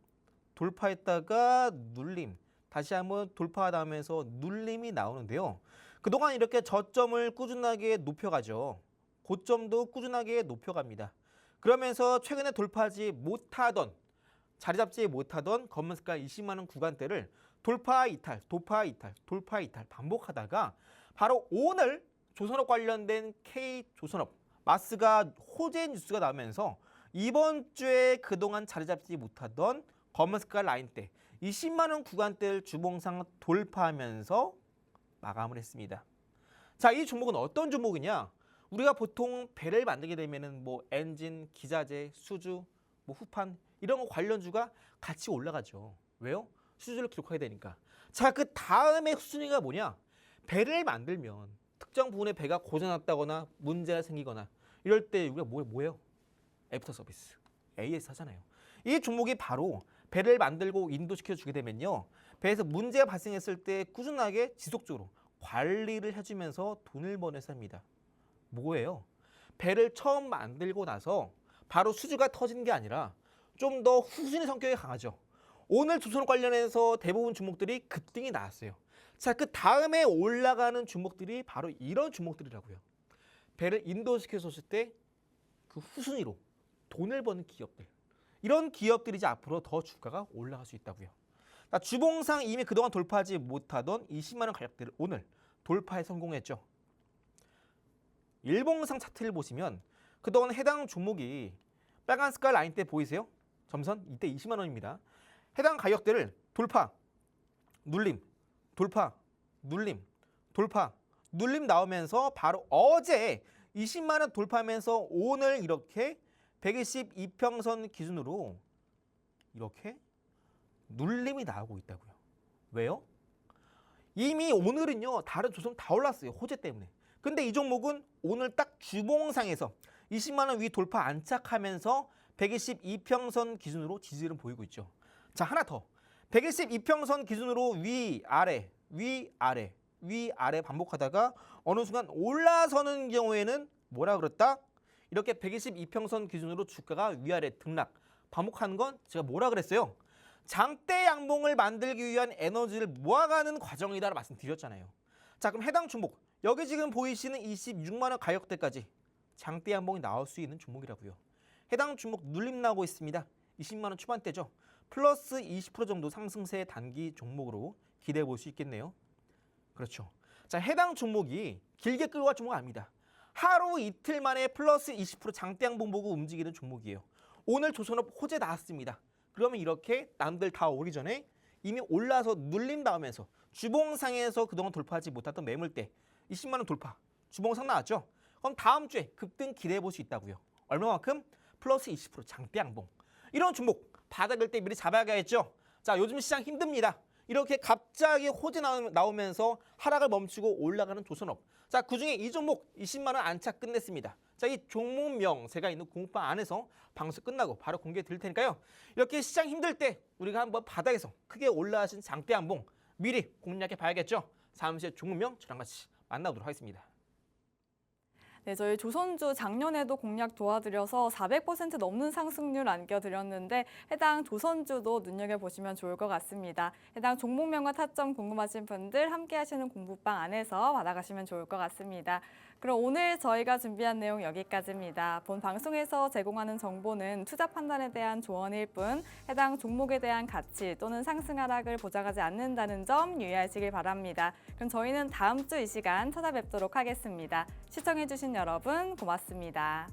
돌파했다가 눌림, 다시 한번 돌파하다 하면서 눌림이 나오는데요. 그동안 이렇게 저점을 꾸준하게 높여가죠. 고점도 꾸준하게 높여갑니다. 그러면서 최근에 돌파하지 못하던, 자리 잡지 못하던 검은 색깔 20만 원 구간대를 돌파 이탈, 돌파 이탈, 돌파 이탈 반복하다가 바로 오늘 조선업 관련된 K조선업, 마스가 호재 뉴스가 나오면서 이번 주에 그동안 자리 잡지 못하던 검은 색깔 라인대 20만 원 구간대를 주봉상 돌파하면서 마감을 했습니다. 자, 이 종목은 어떤 종목이냐? 우리가 보통 배를 만들게 되면은 뭐 엔진, 기자재, 수주, 뭐 후판 이런 거 관련주가 같이 올라가죠. 왜요? 수주를 기록하게 되니까. 자, 그 다음에 순위가 뭐냐? 배를 만들면 특정 부분에 배가 고장났다거나 문제가 생기거나 이럴 때 우리가 뭐예요? 애프터 서비스, AS 하잖아요. 이 종목이 바로 배를 만들고 인도시켜 주게 되면요. 배에서 문제가 발생했을 때 꾸준하게 지속적으로 관리를 해주면서 돈을 버는 회사입니다. 뭐예요? 배를 처음 만들고 나서 바로 수주가 터지는 게 아니라 좀 더 후순위 성격이 강하죠. 오늘 조선업 관련해서 대부분 종목들이 급등이 나왔어요. 자, 그 다음에 올라가는 종목들이 바로 이런 종목들이라고요. 배를 인도시켜줬을 때 그 후순위로 돈을 버는 기업들. 이런 기업들이 이제 앞으로 더 주가가 올라갈 수 있다고요. 자, 주봉상 이미 그동안 돌파하지 못하던 20만 원 가격대를 오늘 돌파에 성공했죠. 일봉상 차트를 보시면 그동안 해당 종목이 빨간 색깔 라인 때 보이세요? 점선 이때 20만 원입니다. 해당 가격대를 돌파, 눌림, 돌파, 눌림, 돌파, 눌림 나오면서 바로 어제 20만 원 돌파하면서 오늘 이렇게 122평선 기준으로 이렇게 눌림이 나오고 있다고요. 왜요? 이미 오늘은요 다른 조선 다 올랐어요. 호재 때문에. 근데 이 종목은 오늘 딱 주봉상에서 20만 원 위 돌파 안착하면서 122평선 기준으로 지지를 보이고 있죠. 자, 하나 더. 122평선 기준으로 위아래, 위아래, 위아래 반복하다가 어느 순간 올라서는 경우에는 뭐라 그랬다? 이렇게 122평선 기준으로 주가가 위아래 등락 반복하는 건 제가 뭐라 그랬어요? 장대 양봉을 만들기 위한 에너지를 모아가는 과정이다라고 말씀드렸잖아요. 자, 그럼 해당 종목 여기 지금 보이시는 26만 원 가격대까지 장대 양봉이 나올 수 있는 종목이라고요. 해당 종목 눌림 나오고 있습니다. 20만 원 초반대죠. 플러스 20% 정도 상승세 단기 종목으로 기대해 볼 수 있겠네요. 그렇죠. 자, 해당 종목이 길게 끌고 갈 종목 아닙니다. 하루 이틀 만에 플러스 20% 장대 양봉 보고 움직이는 종목이에요. 오늘 조선업 호재 나왔습니다. 그러면 이렇게 남들 다 오기 전에 이미 올라서 눌림 나오면서 주봉상에서 그동안 돌파하지 못했던 매물대 20만 원 돌파, 주봉상 나왔죠? 그럼 다음 주에 급등 기대해 볼 수 있다고요. 얼마만큼? 플러스 20% 장대 양봉. 이런 종목 바닥일 때 미리 잡아야겠죠? 자, 요즘 시장 힘듭니다. 이렇게 갑자기 호재 나오면서 하락을 멈추고 올라가는 조선업. 자, 그중에 이 종목 20만 원 안착 끝냈습니다. 자, 이 종목명 제가 있는 공부방 안에서 방송 끝나고 바로 공개해 드릴 테니까요. 이렇게 시장 힘들 때 우리가 한번 바닥에서 크게 올라가신 장대 양봉 미리 공략해 봐야겠죠? 잠시 후에 종목명 저랑 같이 만나보도록 하겠습니다. 네, 저희 조선주 작년에도 공략 도와드려서 400% 넘는 상승률 안겨드렸는데 해당 조선주도 눈여겨보시면 좋을 것 같습니다. 해당 종목명과 타점 궁금하신 분들 함께 하시는 공부방 안에서 받아가시면 좋을 것 같습니다. 그럼 오늘 저희가 준비한 내용 여기까지입니다. 본 방송에서 제공하는 정보는 투자 판단에 대한 조언일 뿐 해당 종목에 대한 가치 또는 상승 하락을 보장하지 않는다는 점 유의하시길 바랍니다. 그럼 저희는 다음 주 이 시간 찾아뵙도록 하겠습니다. 시청해주신 여러분 고맙습니다.